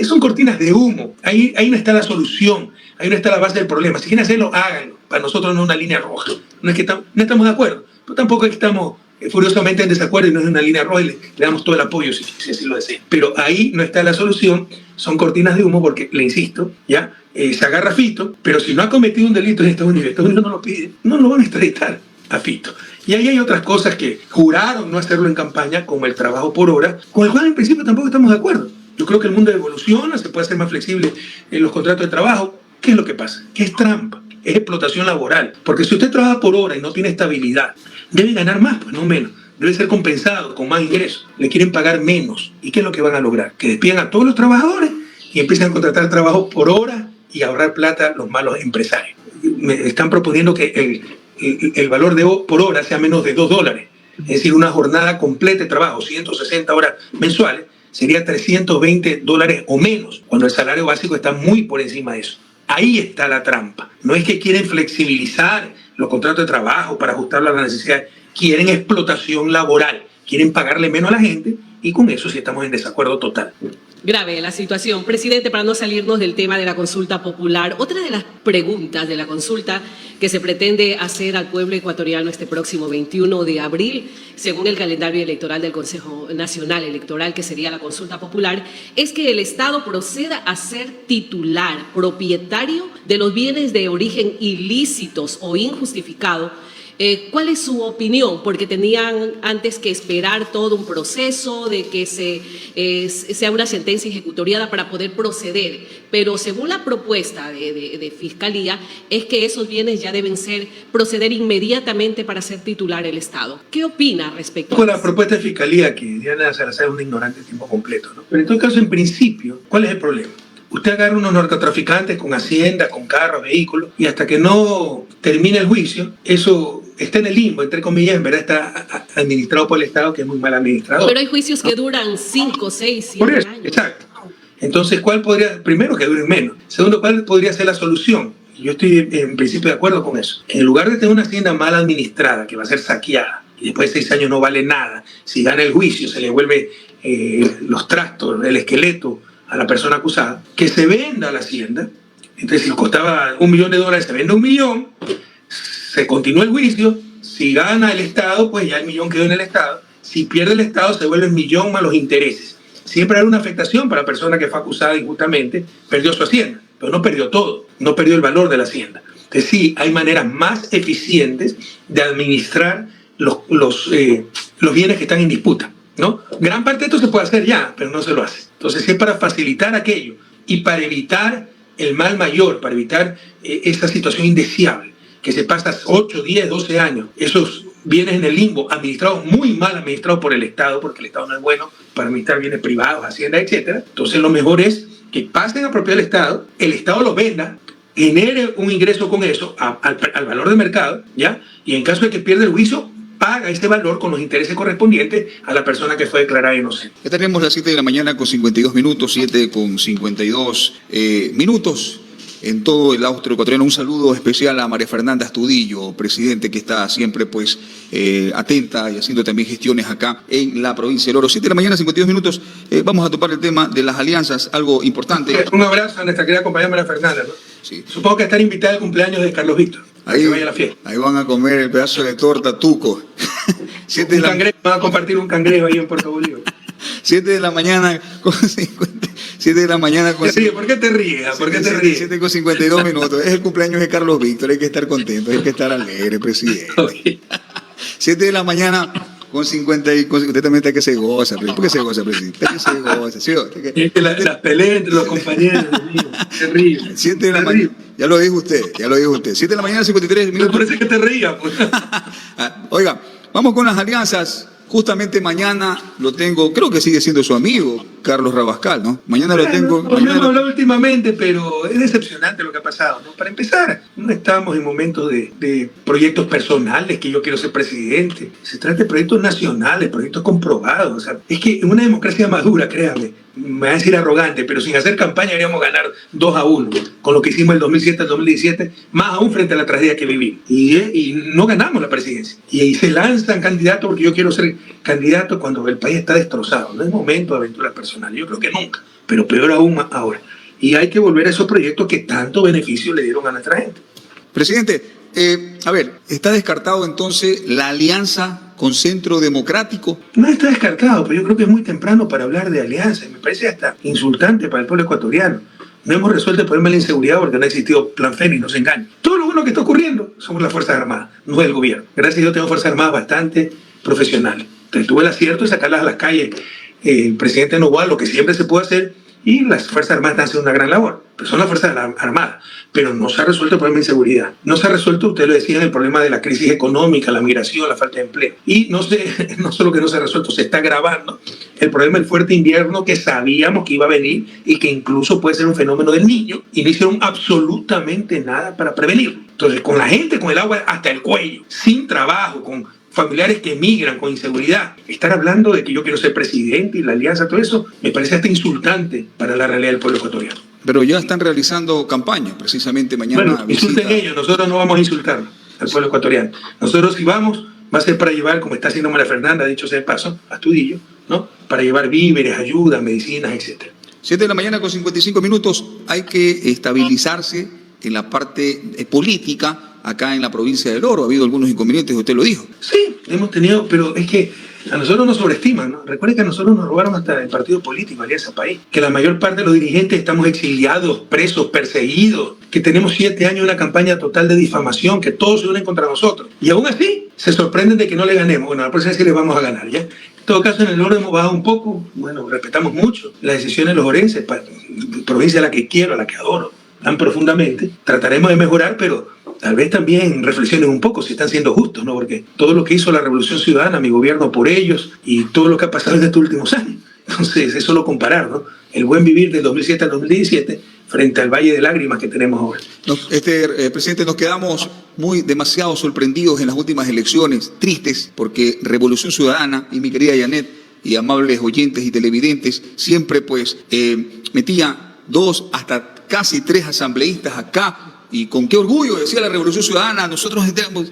son cortinas de humo. Ahí no está la solución, ahí no está la base del problema. Si quieren hacerlo, háganlo. Para nosotros no es una línea roja. No es que no estamos de acuerdo, pero tampoco es que estamos furiosamente en desacuerdo y no es una línea roja y le damos todo el apoyo si así lo desean. Pero ahí no está la solución, son cortinas de humo porque, le insisto, ya se agarra a Fito, pero si no ha cometido un delito en Estados Unidos no lo pide, no lo van a extraditar a Fito. Y ahí hay otras cosas que juraron no hacerlo en campaña, como el trabajo por hora, con el cual en principio tampoco estamos de acuerdo. Yo creo que el mundo evoluciona, se puede hacer más flexible en los contratos de trabajo. ¿Qué es lo que pasa? Que es trampa, es explotación laboral. Porque si usted trabaja por hora y no tiene estabilidad, debe ganar más, pues no menos. Debe ser compensado con más ingresos. Le quieren pagar menos. ¿Y qué es lo que van a lograr? Que despidan a todos los trabajadores y empiezan a contratar trabajo por hora y ahorrar plata los malos empresarios. Me están proponiendo que el valor por hora sea menos de $2. Es decir, una jornada completa de trabajo, 160 horas mensuales, sería $320 o menos, cuando el salario básico está muy por encima de eso. Ahí está la trampa. No es que quieren flexibilizar los contratos de trabajo para ajustarlo a las necesidades, quieren explotación laboral, quieren pagarle menos a la gente y con eso sí estamos en desacuerdo total. Grave la situación. Presidente, para no salirnos del tema de la consulta popular, otra de las preguntas de la consulta que se pretende hacer al pueblo ecuatoriano este próximo 21 de abril, según el calendario electoral del Consejo Nacional Electoral, que sería la consulta popular, es que el Estado proceda a ser titular, propietario de los bienes de origen ilícitos o injustificado ¿Cuál es su opinión? Porque tenían antes que esperar todo un proceso de que sea una sentencia ejecutoriada para poder proceder, pero según la propuesta de Fiscalía es que esos bienes ya deben proceder inmediatamente para ser titular el Estado. ¿Qué opina respecto Con a la eso? propuesta de Fiscalía, que Diana Salazar es una ignorante de tiempo completo, ¿no? Pero en todo caso, en principio, ¿cuál es el problema? Usted agarra unos narcotraficantes con hacienda, con carros, vehículos, y hasta que no termine el juicio, eso está en el limbo, entre comillas, en verdad está administrado por el Estado, que es muy mal administrado. Pero hay juicios que duran 5, 6, Por 7 eso, años. exacto. Entonces, ¿cuál podría, primero, que duren menos? Segundo, ¿cuál podría ser la solución? Yo estoy en principio de acuerdo con eso. En lugar de tener una hacienda mal administrada, que va a ser saqueada, y después de 6 años no vale nada, si gana el juicio, se le vuelve los trastos, el esqueleto a la persona acusada, que se venda la hacienda. Entonces, si costaba $1 millón, se vende $1 millón, se continúa el juicio, si gana el Estado, pues ya el millón quedó en el Estado, si pierde el Estado, se vuelve el millón más los intereses. Siempre hay una afectación para la persona que fue acusada injustamente, perdió su hacienda, pero no perdió todo, no perdió el valor de la hacienda. Entonces sí, hay maneras más eficientes de administrar los bienes que están en disputa, ¿no? Gran parte de esto se puede hacer ya, pero no se lo hace. Entonces, si es para facilitar aquello y para evitar el mal mayor, para evitar esa situación indeseable, que se pasa 8, 10, 12 años, esos bienes en el limbo, administrados, muy mal administrados por el Estado, porque el Estado no es bueno para administrar bienes privados, hacienda, etc. Entonces, lo mejor es que pasen a propiedad del Estado, el Estado los venda, genere un ingreso con eso al valor de mercado, ¿ya? Y en caso de que pierda el juicio, paga ese valor con los intereses correspondientes a la persona que fue declarada inocente. Ya tenemos las 7 de la mañana con 52 minutos, 7 con 52 minutos en todo el austro ecuatoriano. Un saludo especial a María Fernanda Astudillo, presidente, que está siempre pues atenta y haciendo también gestiones acá en la provincia del Oro. 7 de la mañana, 52 minutos. Vamos a topar el tema de las alianzas, algo importante. Un abrazo a nuestra querida compañera María Fernanda, ¿no? Sí. Supongo que estar invitada al cumpleaños de Carlos Víctor. Ahí, que vaya a la fiesta. ahí van a comer el pedazo de torta tuco. Un cangrejo, van a compartir un cangrejo ahí en Puerto Bolívar. 7 de la mañana con 50, 7 de la mañana con... ¿Por qué te ríes? ¿Por qué te ríes? 7 con 52 minutos. Es el cumpleaños de Carlos Víctor, hay que estar contento, hay que estar alegre, presidente. Okay. 7 de la mañana con 50 y con, usted también está que se goza, ¿por qué se goza, presidente? ¿Por qué se goza? ¿Sí? Es que las peleas entre los compañeros, terrible. 7 de la mañana, ya lo dijo usted. 7 de la mañana, 53 minutos. Me parece que te rías, pues. Oiga, vamos con las alianzas. Justamente mañana lo tengo, creo que sigue siendo su amigo, Carlos Rabascal, ¿no? Mañana lo tengo. No hemos hablado últimamente, pero es decepcionante lo que ha pasado, ¿no? Para empezar, no estamos en momentos de proyectos personales, que yo quiero ser presidente. Se trata de proyectos nacionales, proyectos comprobados. O sea, es que en una democracia madura, créame, me va a decir arrogante, pero sin hacer campaña deberíamos ganar 2-1, con lo que hicimos el 2007 al 2017, más aún frente a la tragedia que vivimos. Y no ganamos la presidencia. Y ahí se lanzan candidatos porque yo quiero ser candidato cuando el país está destrozado. No es momento de aventuras personales, yo creo que nunca, pero peor aún ahora. Y hay que volver a esos proyectos que tanto beneficio le dieron a nuestra gente. Presidente, a ver, ¿está descartado entonces la alianza con Centro Democrático? No está descartado, pero yo creo que es muy temprano para hablar de alianza. Me parece hasta insultante para el pueblo ecuatoriano. No hemos resuelto el problema de la inseguridad porque no ha existido plan Fénix, no se engañen. Todo lo bueno que está ocurriendo somos las Fuerzas Armadas, no el gobierno. Gracias a Dios tengo Fuerzas Armadas bastante profesionales. Entonces tuve el acierto de sacarlas a las calles. El presidente Noboa, lo que siempre se puede hacer, y las Fuerzas Armadas están haciendo una gran labor. Pero son las Fuerzas Armadas. Pero no se ha resuelto el problema de inseguridad. No se ha resuelto, usted lo decía, el problema de la crisis económica, la migración, la falta de empleo. Y no solo que no se ha resuelto, se está agravando el problema del fuerte invierno que sabíamos que iba a venir y que incluso puede ser un fenómeno del Niño. Y no hicieron absolutamente nada para prevenirlo. Entonces, con la gente con el agua hasta el cuello, sin trabajo, con familiares que emigran con inseguridad, estar hablando de que yo quiero ser presidente y la alianza, todo eso, me parece hasta insultante para la realidad del pueblo ecuatoriano. Pero ya están realizando campaña, precisamente mañana. Bueno, insulten ellos, nosotros no vamos a insultar al pueblo ecuatoriano. Nosotros si vamos, va a ser para llevar, como está haciendo María Fernanda, dicho sea de paso, Astudillo, ¿no? Para llevar víveres, ayuda, medicinas, etc. 7 de la mañana con 55 minutos, hay que estabilizarse en la parte política acá en la provincia del Oro. Ha habido algunos inconvenientes, usted lo dijo. Sí, hemos tenido, pero es que A nosotros nos sobreestiman, ¿no? Recuerden que a nosotros nos robaron hasta el partido político, Alianza País, que la mayor parte de los dirigentes estamos exiliados, presos, perseguidos, que tenemos 7 años de una campaña total de difamación, que todos se unen contra nosotros. Y aún así se sorprenden de que no le ganemos. Bueno, la próxima vez sí les vamos a ganar, ¿ya? En todo caso, en el orden hemos bajado un poco. Bueno, respetamos mucho las decisiones de los orenses, provincia a la que quiero, a la que adoro tan profundamente. Trataremos de mejorar, pero tal vez también reflexionen un poco si están siendo justos, ¿no? Porque todo lo que hizo la Revolución Ciudadana, mi gobierno por ellos, y todo lo que ha pasado en estos últimos años. Entonces, es solo comparar, ¿no? El buen vivir del 2007 al 2017 frente al valle de lágrimas que tenemos ahora. Presidente, nos quedamos demasiado sorprendidos en las últimas elecciones, tristes, porque Revolución Ciudadana y mi querida Janet y amables oyentes y televidentes siempre metía 2 hasta casi 3 asambleístas acá, y con qué orgullo decía la Revolución Ciudadana, nosotros entramos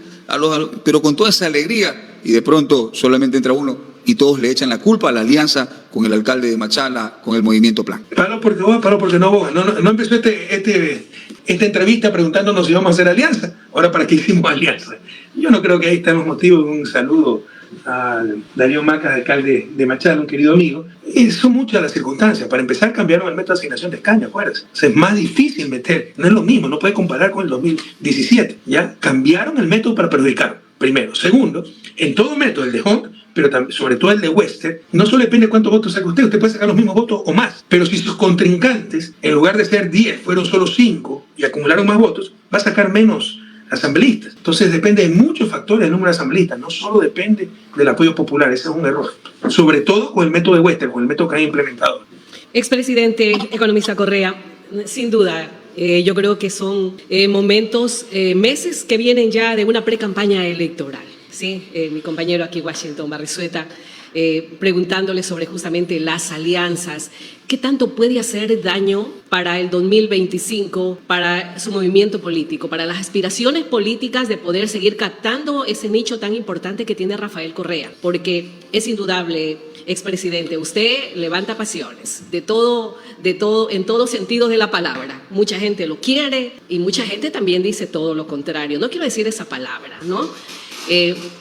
pero con toda esa alegría, y de pronto solamente entra uno y todos le echan la culpa a la alianza con el alcalde de Machala, con el Movimiento Plan. Palo porque boga, palo porque no boga. No empezó esta entrevista preguntándonos si vamos a hacer alianza. Ahora, ¿para qué hicimos alianza? Yo no creo que ahí estemos motivos. Un saludo a Darío Macas, alcalde de Machala, un querido amigo. Son muchas las circunstancias. Para empezar, cambiaron el método de asignación de escaños, acuérdense. O sea, es más difícil meter. No es lo mismo, no puede comparar con el 2017. Ya cambiaron el método para perjudicar. Primero. Segundo, en todo método, el de Hunt, pero también, sobre todo el de Wester, no solo depende de cuántos votos saque usted puede sacar los mismos votos o más. Pero si sus contrincantes, en lugar de ser 10, fueron solo 5 y acumularon más votos, va a sacar menos asambleístas. Entonces depende de muchos factores el número de asambleístas, no solo depende del apoyo popular, ese es un error. Sobre todo con el método de Wester, con el método que han implementado. Expresidente, economista Correa, sin duda, yo creo que son momentos, meses que vienen ya de una pre-campaña electoral. Sí, mi compañero aquí, Washington Barrisueta, preguntándole sobre justamente las alianzas. ¿Qué tanto puede hacer daño para el 2025, para su movimiento político, para las aspiraciones políticas de poder seguir captando ese nicho tan importante que tiene Rafael Correa? Porque es indudable, expresidente, usted levanta pasiones en todo sentido de la palabra. Mucha gente lo quiere y mucha gente también dice todo lo contrario. No quiero decir esa palabra, ¿no?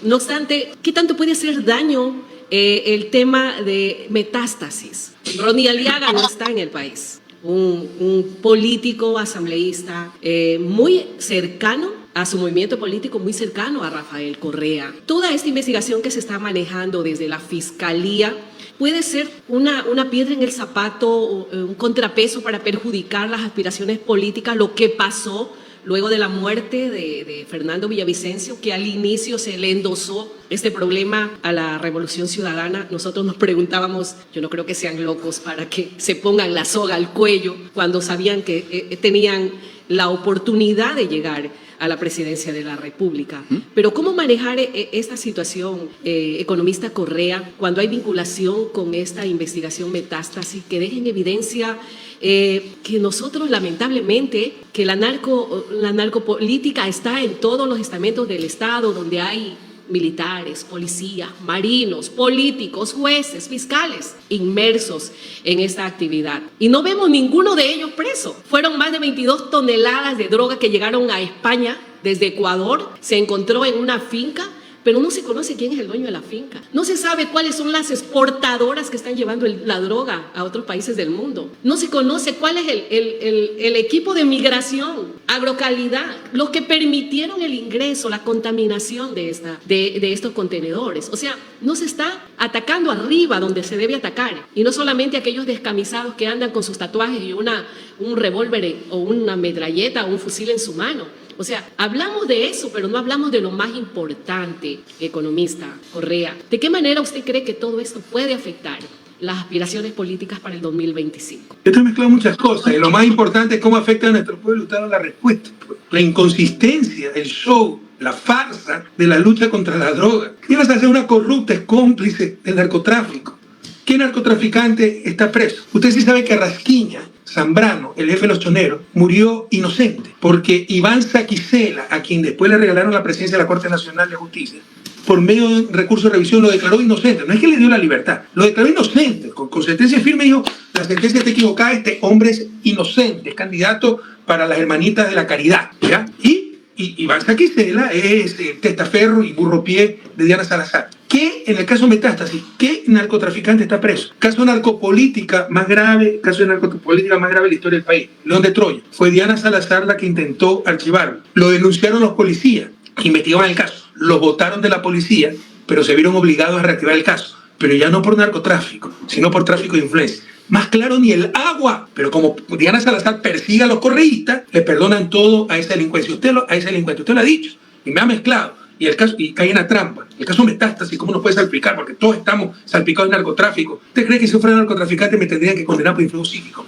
No obstante, ¿qué tanto puede hacer daño el tema de metástasis? Ronnie Aliaga no está en el país. Un político asambleísta muy cercano a su movimiento político, muy cercano a Rafael Correa. Toda esta investigación que se está manejando desde la Fiscalía puede ser una piedra en el zapato, un contrapeso para perjudicar las aspiraciones políticas, lo que pasó luego de la muerte de Fernando Villavicencio, que al inicio se le endosó este problema a la Revolución Ciudadana. Nosotros nos preguntábamos, yo no creo que sean locos para que se pongan la soga al cuello cuando sabían que tenían la oportunidad de llegar a la presidencia de la República. Pero ¿cómo manejar esta situación, economista Correa, cuando hay vinculación con esta investigación metástasis que deja en evidencia que nosotros lamentablemente, que la narcopolítica está en todos los estamentos del Estado, donde hay militares, policías, marinos, políticos, jueces, fiscales, inmersos en esta actividad? Y no vemos ninguno de ellos preso. Fueron más de 22 toneladas de droga que llegaron a España desde Ecuador, se encontró en una finca, pero no se conoce quién es el dueño de la finca. No se sabe cuáles son las exportadoras que están llevando la droga a otros países del mundo. No se conoce cuál es el equipo de migración, agrocalidad, los que permitieron el ingreso, la contaminación de estos contenedores. O sea, no se está atacando arriba donde se debe atacar. Y no solamente aquellos descamisados que andan con sus tatuajes y un revólver o una metralleta o un fusil en su mano. O sea, hablamos de eso, pero no hablamos de lo más importante, economista Correa. ¿De qué manera usted cree que todo esto puede afectar las aspiraciones políticas para el 2025? Esto mezcla muchas cosas y lo más importante es cómo afecta a nuestro pueblo. Usted da la respuesta. La inconsistencia, el show, la farsa de la lucha contra la droga. Ibas a ser una corrupta, es cómplice del narcotráfico. ¿Qué narcotraficante está preso? Usted sí sabe que Rasquiña Zambrano, el jefe de los choneros, murió inocente porque Iván Saquicela, a quien después le regalaron la presidencia de la Corte Nacional de Justicia, por medio de un recurso de revisión lo declaró inocente. No es que le dio la libertad, lo declaró inocente. Con sentencia firme dijo, la sentencia está equivocada, este hombre es inocente, es candidato para las hermanitas de la caridad, ¿ya? Y Iván Saquicela es testaferro y burropié de Diana Salazar. ¿Qué, en el caso Metástasis, qué narcotraficante está preso? Caso de narcopolítica más grave de la historia del país. León de Troya. Fue Diana Salazar la que intentó archivarlo. Lo denunciaron los policías que investigaban el caso. Los botaron de la policía, pero se vieron obligados a reactivar el caso. Pero ya no por narcotráfico, sino por tráfico de influencia. Más claro ni el agua. Pero como Diana Salazar persigue a los correístas, le perdonan todo a ese delincuente. Usted lo ha dicho y me ha mezclado. Y cae en la trampa. El caso Metástasis, ¿cómo nos puede salpicar? Porque todos estamos salpicados de narcotráfico. ¿Usted cree que si yo fuera narcotraficante me tendrían que condenar por influjo psíquico?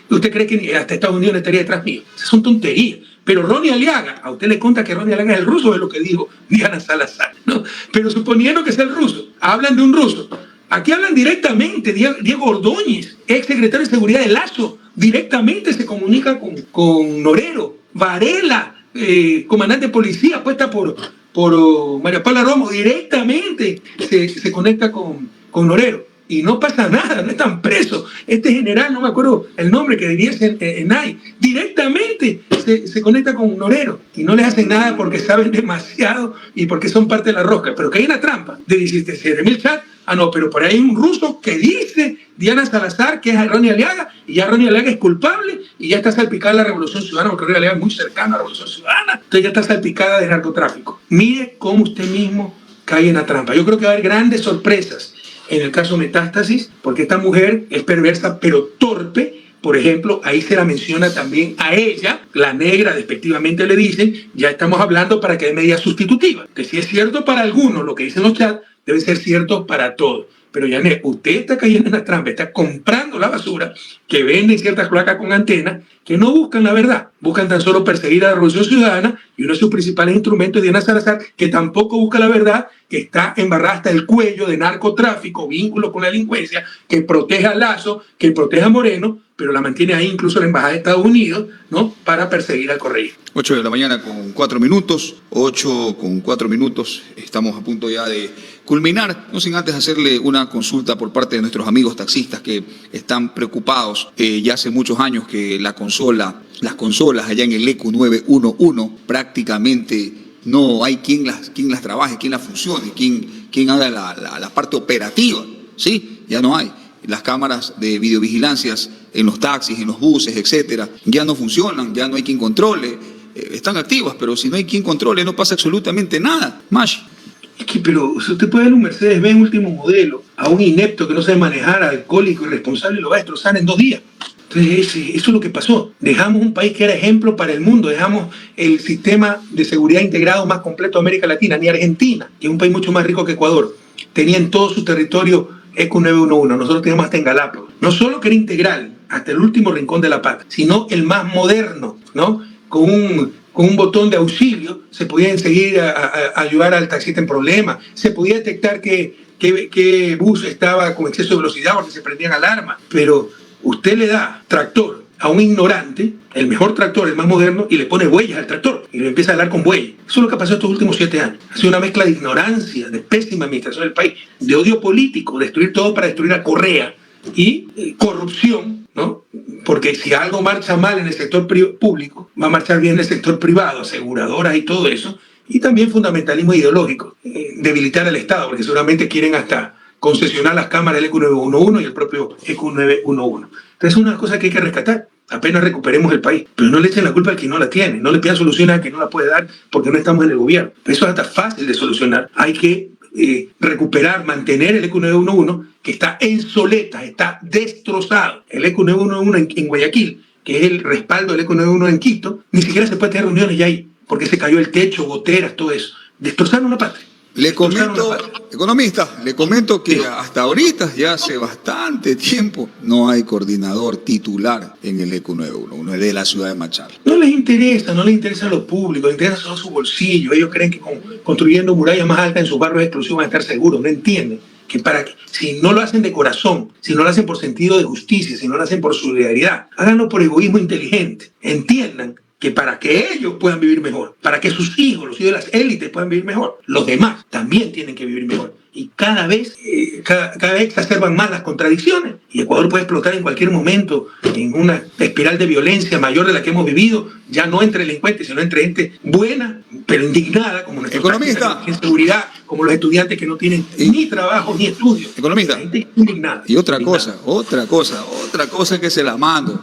¿Usted cree que hasta Estados Unidos estaría detrás mío? Esas son tonterías. Pero Ronnie Aliaga, a usted le cuenta que Ronnie Aliaga es el ruso, es lo que dijo Diana Salazar, ¿no? Pero suponiendo que sea el ruso, hablan de un ruso. Aquí hablan directamente, Diego Ordóñez, ex secretario de Seguridad de Lazo, directamente se comunica con Norero, Varela, comandante de policía, puesta por María Paula Romo, directamente se conecta con Norero. Y no pasa nada, no están presos. Este general, no me acuerdo el nombre que diviese en AI, directamente se conecta con Norero y no les hacen nada porque saben demasiado y porque son parte de la rosca. Pero que hay una trampa de 17.000 chats. Ah, no, pero por ahí hay un ruso que dice Diana Salazar que es Ronnie Aliaga y ya Ronnie Aliaga es culpable y ya está salpicada la Revolución Ciudadana porque Ronnie Aliaga es muy cercano a la Revolución Ciudadana. Entonces ya está salpicada de narcotráfico. Mire cómo usted mismo cae en la trampa. Yo creo que va a haber grandes sorpresas en el caso Metástasis, porque esta mujer es perversa pero torpe. Por ejemplo, ahí se la menciona también a ella, la negra, despectivamente le dicen, ya estamos hablando para que haya medidas sustitutivas. Que si es cierto para algunos lo que dicen los chats, debe ser cierto para todos. Pero Yané, usted está cayendo en la trampa, está comprando la basura que venden ciertas placas con antenas que no buscan la verdad, buscan tan solo perseguir a la Revolución Ciudadana y uno de sus principales instrumentos es Diana Salazar, que tampoco busca la verdad, que está embarrada hasta el cuello de narcotráfico, vínculo con la delincuencia, que protege a Lazo, que protege a Moreno, pero la mantiene ahí incluso la Embajada de Estados Unidos, ¿no? Para perseguir al correísmo. 8 de la mañana con 4 minutos, 8 con 4 minutos, estamos a punto ya de culminar, no sin antes hacerle una consulta por parte de nuestros amigos taxistas que están preocupados. Ya hace muchos años que las consolas allá en el ECU 911 prácticamente no hay quien las trabaje, quien las funcione, quien haga la parte operativa, ¿sí? Ya no hay. Las cámaras de videovigilancias en los taxis, en los buses, etcétera, ya no funcionan, ya no hay quien controle. Están activas, pero si no hay quien controle no pasa absolutamente nada. Mash. Es que, pero usted puede dar un Mercedes-Benz último modelo a un inepto que no sabe manejar, alcohólico, irresponsable, y lo va a destrozar en 2 días. Entonces, eso es lo que pasó. Dejamos un país que era ejemplo para el mundo, dejamos el sistema de seguridad integrado más completo de América Latina. Ni Argentina, que es un país mucho más rico que Ecuador, tenía en todo su territorio ECU 911. Nosotros teníamos hasta en Galápagos. No solo que era integral, hasta el último rincón de la patria, sino el más moderno, ¿no? Con un botón de auxilio se podía seguir a ayudar al taxista en problemas, se podía detectar que bus estaba con exceso de velocidad porque se prendían alarmas, pero usted le da tractor a un ignorante, el mejor tractor, el más moderno, y le pone huellas al tractor y le empieza a hablar con bueyes. Eso es lo que ha pasado estos últimos 7 años. Ha sido una mezcla de ignorancia, de pésima administración del país, de odio político, destruir todo para destruir a Correa y corrupción, ¿no? Porque si algo marcha mal en el sector público, va a marchar bien en el sector privado, aseguradoras y todo eso, y también fundamentalismo ideológico, debilitar al Estado, porque seguramente quieren hasta concesionar las cámaras del ECU 911 y el propio ECU 911. Entonces es una cosa que hay que rescatar, apenas recuperemos el país, pero no le echen la culpa al que no la tiene, no le pidan soluciones al que no la puede dar porque no estamos en el gobierno. Eso es hasta fácil de solucionar, hay que recuperar, mantener el ECU 911 que está en soletas, está destrozado. El ECU 911 en Guayaquil, que es el respaldo del ECU 911 en Quito, ni siquiera se puede tener reuniones ya ahí, porque se cayó el techo, goteras, todo eso. Destrozaron la patria. Le comento, economista, le comento que hasta ahorita, ya hace bastante tiempo, no hay coordinador titular en el ECU 911 de la ciudad de Machala. No les interesa a los públicos, les interesa solo su bolsillo. Ellos creen que construyendo murallas más altas en sus barrios exclusivos van a estar seguros. No entienden que si no lo hacen de corazón, si no lo hacen por sentido de justicia, si no lo hacen por solidaridad, háganlo por egoísmo inteligente. Entiendan que para que ellos puedan vivir mejor, para que sus hijos, los hijos de las élites puedan vivir mejor, los demás también tienen que vivir mejor. y cada vez exacerban más las contradicciones y Ecuador puede explotar en cualquier momento en una espiral de violencia mayor de la que hemos vivido, ya no entre delincuentes, sino entre gente buena, pero indignada, como nuestros economista en seguridad, como los estudiantes que no tienen ni trabajo ni estudios. Economista. Gente indignada. Y otra cosa que se la mando.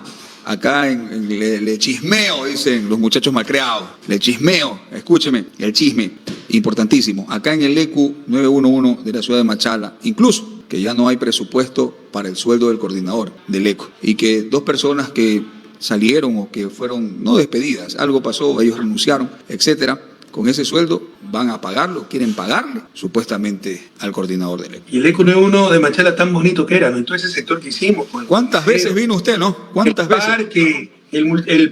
Acá le chismeo, dicen los muchachos malcriados. Le chismeo, escúcheme, el chisme, importantísimo. Acá en el ECU 911 de la ciudad de Machala, incluso que ya no hay presupuesto para el sueldo del coordinador del ECU. Y que 2 personas que salieron o que fueron no despedidas, algo pasó, ellos renunciaron, etcétera. Con ese sueldo van a pagarlo, quieren pagarle supuestamente al coordinador del ECU. Y el ECU 91 de Machala tan bonito que era, ¿no? En todo ese sector que hicimos. Pues, ¿Cuántas veces vino usted, no? ¿Cuántas veces? Parque, el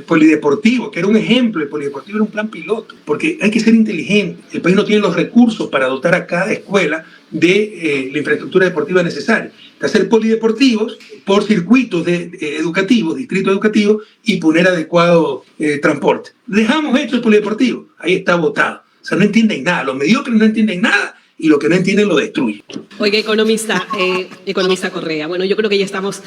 polideportivo, que era un ejemplo, el polideportivo era un plan piloto, porque hay que ser inteligente. El país no tiene los recursos para dotar a cada escuela de la infraestructura deportiva necesaria. De hacer polideportivos por circuitos educativos, distritos educativos, y poner adecuado transporte. Dejamos hecho el polideportivo, ahí está botado. O sea, no entienden nada, los mediocres no entienden nada y lo que no entienden lo destruyen. Oiga, economista Correa, bueno, yo creo que ya estamos,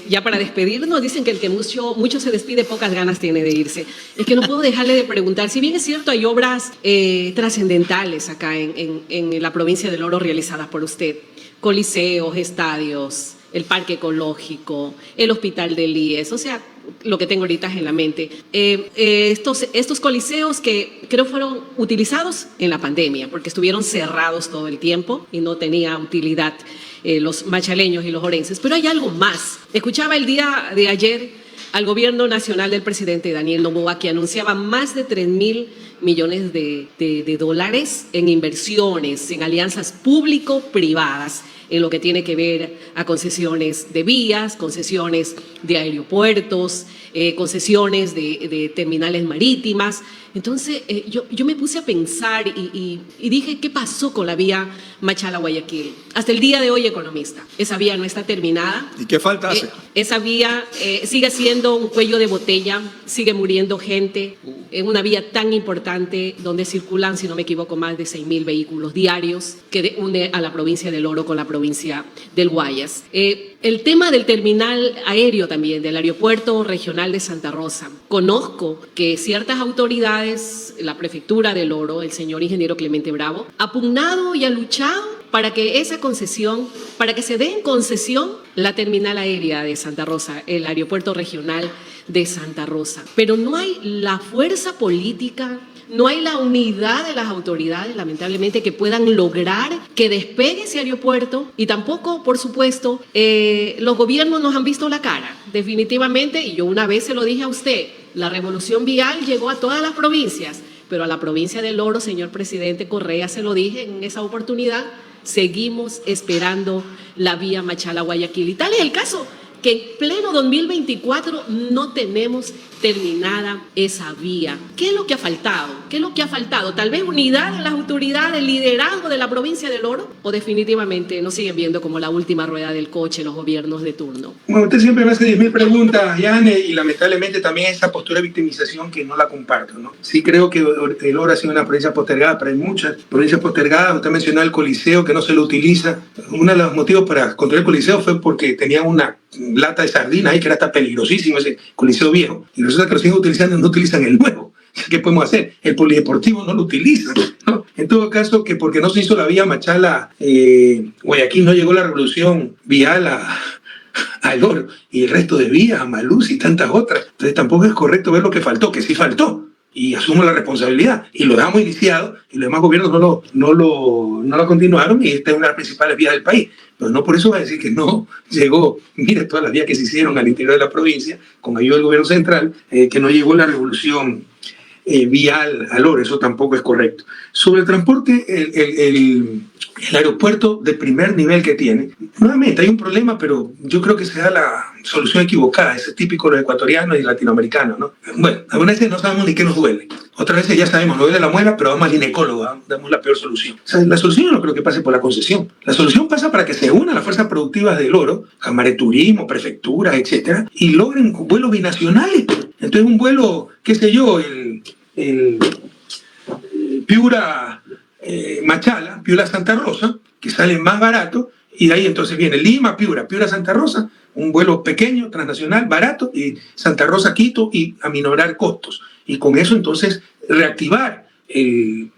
ya para despedirnos, dicen que el que mucho se despide, pocas ganas tiene de irse. Es que no puedo dejarle de preguntar, si bien es cierto, hay obras trascendentales acá en la provincia del Oro realizadas por usted, coliseos, estadios, el parque ecológico, el hospital del IES, o sea, lo que tengo ahorita en la mente. Estos coliseos que creo fueron utilizados en la pandemia, porque estuvieron cerrados todo el tiempo y no tenía utilidad los machaleños y los orenses. Pero hay algo más. Escuchaba el día de ayer al gobierno nacional del presidente Daniel Noboa, que anunciaba más de 3.000 millones de dólares en inversiones, en alianzas público-privadas, en lo que tiene que ver a concesiones de vías, concesiones de aeropuertos, concesiones de terminales marítimas. Entonces yo me puse a pensar y dije, ¿qué pasó con la vía Machala-Guayaquil? Hasta el día de hoy, economista, esa vía no está terminada. ¿Y qué falta hace? Esa vía sigue siendo un cuello de botella, sigue muriendo gente en una vía tan importante donde circulan, si no me equivoco, más de 6.000 vehículos diarios que une a la provincia del Oro con la provincia del Guayas. El tema del terminal aéreo también, del aeropuerto regional de Santa Rosa. Conozco que ciertas autoridades, la prefectura del Oro, el señor ingeniero Clemente Bravo, ha pugnado y ha luchado para que esa concesión, para que se dé en concesión la terminal aérea de Santa Rosa, el aeropuerto regional de Santa Rosa. Pero no hay la fuerza política, no hay la unidad de las autoridades, lamentablemente, que puedan lograr que despegue ese aeropuerto, y tampoco, por supuesto, los gobiernos nos han visto la cara, definitivamente, y yo una vez se lo dije a usted, la revolución vial llegó a todas las provincias, pero a la provincia del Oro, señor presidente Correa, se lo dije en esa oportunidad, seguimos esperando la vía Machala-Guayaquil. Y tal es el caso que en pleno 2024 no tenemos terminada esa vía. ¿Qué es lo que ha faltado? ¿Qué es lo que ha faltado? ¿Tal vez unidad de las autoridades, liderazgo de la provincia del Oro? ¿O definitivamente nos siguen viendo como la última rueda del coche los gobiernos de turno? Bueno, usted siempre me hace 10.000 preguntas, Yane, y lamentablemente también esa postura de victimización que no la comparto, ¿no? Sí creo que el Oro ha sido una provincia postergada, pero hay muchas provincias postergadas. Usted mencionó el Coliseo, que no se lo utiliza. Uno de los motivos para construir el Coliseo fue porque tenía una lata de sardinas ahí que era hasta peligrosísimo, ese Coliseo viejo. Y resulta que lo siguen utilizando y no utilizan el nuevo. ¿Qué podemos hacer? El polideportivo no lo utilizan, ¿no? En todo caso, que porque no se hizo la vía Machala-Guayaquil, no llegó la revolución vial al Oro, y el resto de vías, a Maluz y tantas otras. Entonces tampoco es correcto ver lo que faltó, que sí faltó. Y asumo la responsabilidad. Y lo dejamos iniciado, y los demás gobiernos no lo continuaron, y esta es una de las principales vías del país. Pero no por eso va a decir que no llegó. Mire todas las vías que se hicieron al interior de la provincia, con ayuda del gobierno central, que no llegó la revolución vial al Oro. Eso tampoco es correcto. Sobre el transporte, el aeropuerto de primer nivel que tiene, nuevamente hay un problema, pero yo creo que se da la solución equivocada. Eso es típico de los ecuatorianos y latinoamericanos, ¿no? Bueno, algunas veces no sabemos ni qué nos duele. Otras veces ya sabemos, nos duele la muela, pero vamos al ginecólogo, damos la peor solución. O sea, la solución yo no creo que pase por la concesión. La solución pasa para que se unan las fuerzas productivas del Oro, Cámara de Turismo, prefecturas, etcétera, y logren vuelos binacionales. Entonces un vuelo, qué sé yo, el Piura Machala, Piura, Santa Rosa, que sale más barato, y de ahí entonces viene Lima, Piura, Piura, Santa Rosa, un vuelo pequeño, transnacional, barato, y Santa Rosa, Quito, y aminorar costos. Y con eso entonces reactivar el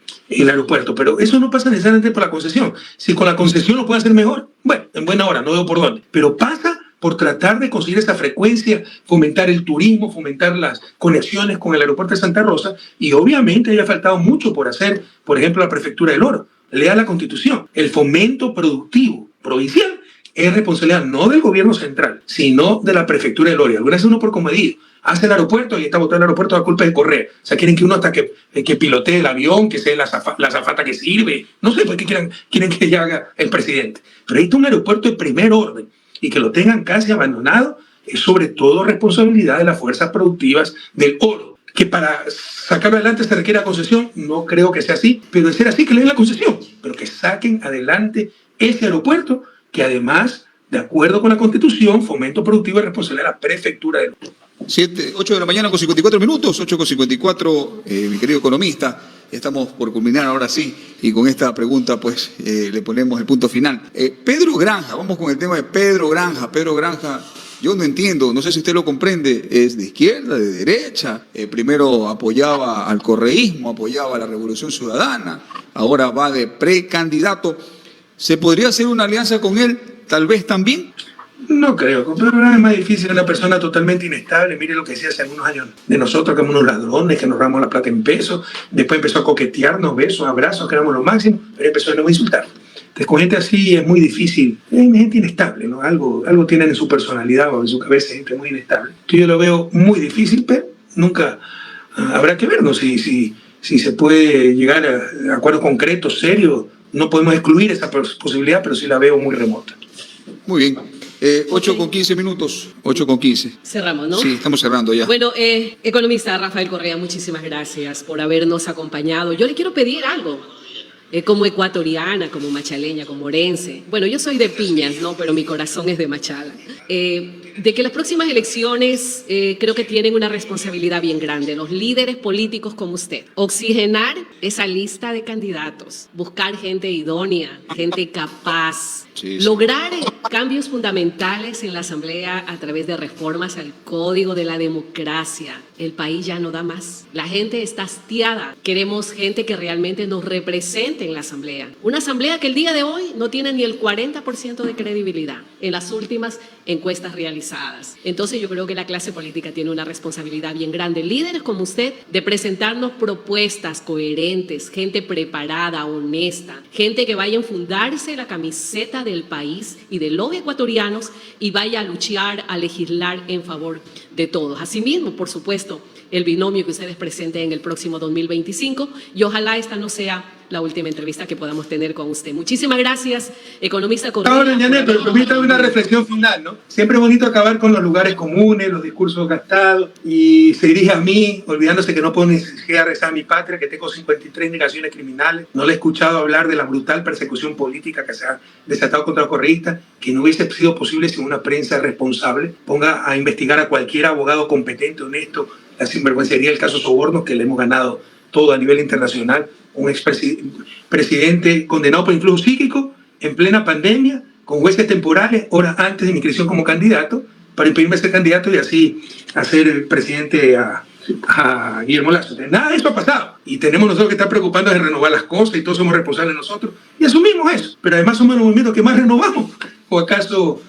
aeropuerto. Pero eso no pasa necesariamente por la concesión. Si con la concesión lo puede hacer mejor, bueno, en buena hora, no veo por dónde. Pero pasa por tratar de conseguir esa frecuencia, fomentar el turismo, fomentar las conexiones con el aeropuerto de Santa Rosa, y obviamente haya faltado mucho por hacer, por ejemplo, la Prefectura del Oro. Lea la Constitución. El fomento productivo provincial es responsabilidad no del gobierno central, sino de la Prefectura del Oro. Y algunas veces uno por comodidad hace el aeropuerto y está botado el aeropuerto a culpa de Correa. O sea, quieren que uno hasta que pilotee el avión, que sea la azafata que sirve. No sé por qué quieren que ya haga el presidente. Pero ahí está un aeropuerto de primer orden, y que lo tengan casi abandonado es sobre todo responsabilidad de las fuerzas productivas del oro. Que para sacarlo adelante se requiere concesión, no creo que sea así, pero de ser así que le den la concesión, pero que saquen adelante ese aeropuerto, que además, de acuerdo con la Constitución, fomento productivo es responsabilidad de la Prefectura del Oro. 8 de la mañana con 54 minutos, 8:54, mi querido economista. Estamos por culminar ahora sí, y con esta pregunta pues le ponemos el punto final. Pedro Granja, vamos con el tema de Pedro Granja. Pedro Granja, yo no entiendo, no sé si usted lo comprende, es de izquierda, de derecha, primero apoyaba al correísmo, apoyaba a la Revolución Ciudadana, ahora va de precandidato. ¿Se podría hacer una alianza con él, tal vez también? No creo, con Pedro Granja es más difícil, una persona totalmente inestable. Mire lo que decía hace algunos años de nosotros, que éramos unos ladrones, que nos robamos la plata en pesos, después empezó a coquetearnos, besos, abrazos, que éramos lo máximo, pero empezó a no insultar. Entonces con gente así es muy difícil, es gente inestable, ¿no? Algo tienen en su personalidad o en su cabeza, gente muy inestable. Entonces yo lo veo muy difícil, pero nunca habrá que ver, ¿no? Si se puede llegar a acuerdos concretos, serios. No podemos excluir esa posibilidad, pero sí la veo muy remota. Muy bien. 8:15 minutos, 8:15. Cerramos, ¿no? Sí, estamos cerrando ya. Bueno, economista Rafael Correa, muchísimas gracias por habernos acompañado. Yo le quiero pedir algo, como ecuatoriana, como machaleña, como orense. Bueno, yo soy de Piñas, ¿no? Pero mi corazón es de Machala. De que las próximas elecciones creo que tienen una responsabilidad bien grande, los líderes políticos como usted. Oxigenar esa lista de candidatos, buscar gente idónea, gente capaz, lograr cambios fundamentales en la Asamblea a través de reformas al Código de la Democracia. El país ya no da más. La gente está hastiada. Queremos gente que realmente nos represente en la Asamblea. Una Asamblea que el día de hoy no tiene ni el 40% de credibilidad en las últimas encuestas realizadas. Entonces yo creo que la clase política tiene una responsabilidad bien grande, líderes como usted, de presentarnos propuestas coherentes, gente preparada, honesta, gente que vaya a enfundarse la camiseta del país y de los ecuatorianos y vaya a luchar, a legislar en favor de todos. Asimismo, por supuesto, el binomio que ustedes presenten en el próximo 2025, y ojalá esta no sea la última entrevista que podamos tener con usted. Muchísimas gracias, economista Correa. Ahora, Janet, pero permítame una reflexión final, ¿no? Siempre es bonito acabar con los lugares comunes, los discursos gastados, y se dirige a mí, olvidándose que no puedo ni siquiera rezar a mi patria, que tengo 53 negaciones criminales. No le he escuchado hablar de la brutal persecución política que se ha desatado contra los correístas, que no hubiese sido posible sin una prensa responsable. Ponga a investigar a cualquier abogado competente, honesto, la sinvergüencería del caso Sobornos, que le hemos ganado todo a nivel internacional. Un expresidente condenado por influjo psíquico en plena pandemia, con jueces temporales, horas antes de mi inscripción como candidato, para impedirme ser candidato y así hacer el presidente a Guillermo Lasso. Nada de eso ha pasado. Y tenemos nosotros que estar preocupados de renovar las cosas, y todos somos responsables nosotros. Y asumimos eso. Pero además somos los movimientos que más renovamos. ¿O acaso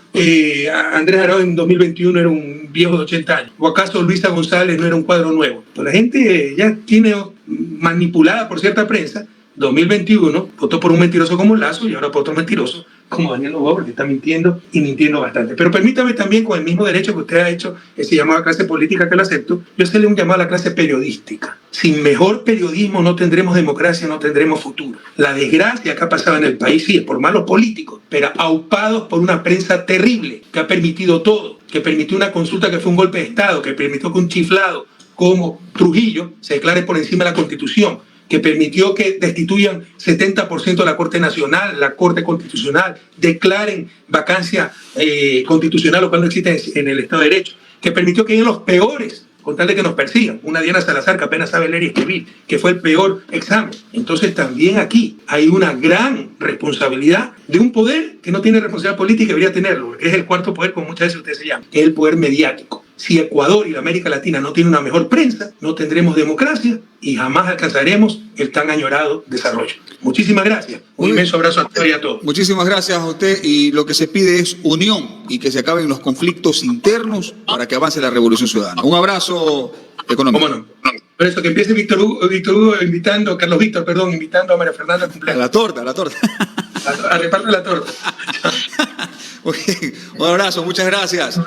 Andrés Arauz en 2021 era un viejo de 80 años? ¿O acaso Luisa González no era un cuadro nuevo? Pues la gente ya tiene manipulada por cierta prensa. 2021 votó por un mentiroso como Lasso y ahora por otro mentiroso como Daniel Noboa, porque está mintiendo y mintiendo bastante. Pero permítame también, con el mismo derecho que usted ha hecho, ese llamado a la clase política que lo acepto, yo hacerle un llamado a la clase periodística. Sin mejor periodismo no tendremos democracia, no tendremos futuro. La desgracia que ha pasado en el país, sí, es por malos políticos, pero aupados por una prensa terrible que ha permitido todo, que permitió una consulta que fue un golpe de Estado, que permitió que un chiflado como Trujillo se declare por encima de la Constitución, que permitió que destituyan 70% de la Corte Nacional, la Corte Constitucional, declaren vacancia constitucional, lo cual no existe en el Estado de Derecho, que permitió que lleguen los peores con tal de que nos persigan. Una Diana Salazar que apenas sabe leer y escribir, que fue el peor examen. Entonces también aquí hay una gran responsabilidad de un poder que no tiene responsabilidad política y debería tenerlo, que es el cuarto poder, como muchas veces ustedes se llaman, que es el poder mediático. Si Ecuador y la América Latina no tienen una mejor prensa, no tendremos democracia y jamás alcanzaremos el tan añorado desarrollo. Muchísimas gracias. Un inmenso abrazo a todos y a todos. Muchísimas gracias a usted, y lo que se pide es unión y que se acaben los conflictos internos para que avance la revolución ciudadana. Un abrazo económico. ¿Cómo no? Por eso que empiece Víctor Hugo invitando, Carlos Víctor, perdón, invitando a María Fernanda al cumpleaños. A la torta. A repartir la torta. Un abrazo, muchas gracias.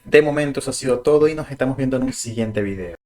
De momento eso ha sido todo y nos estamos viendo en un siguiente video.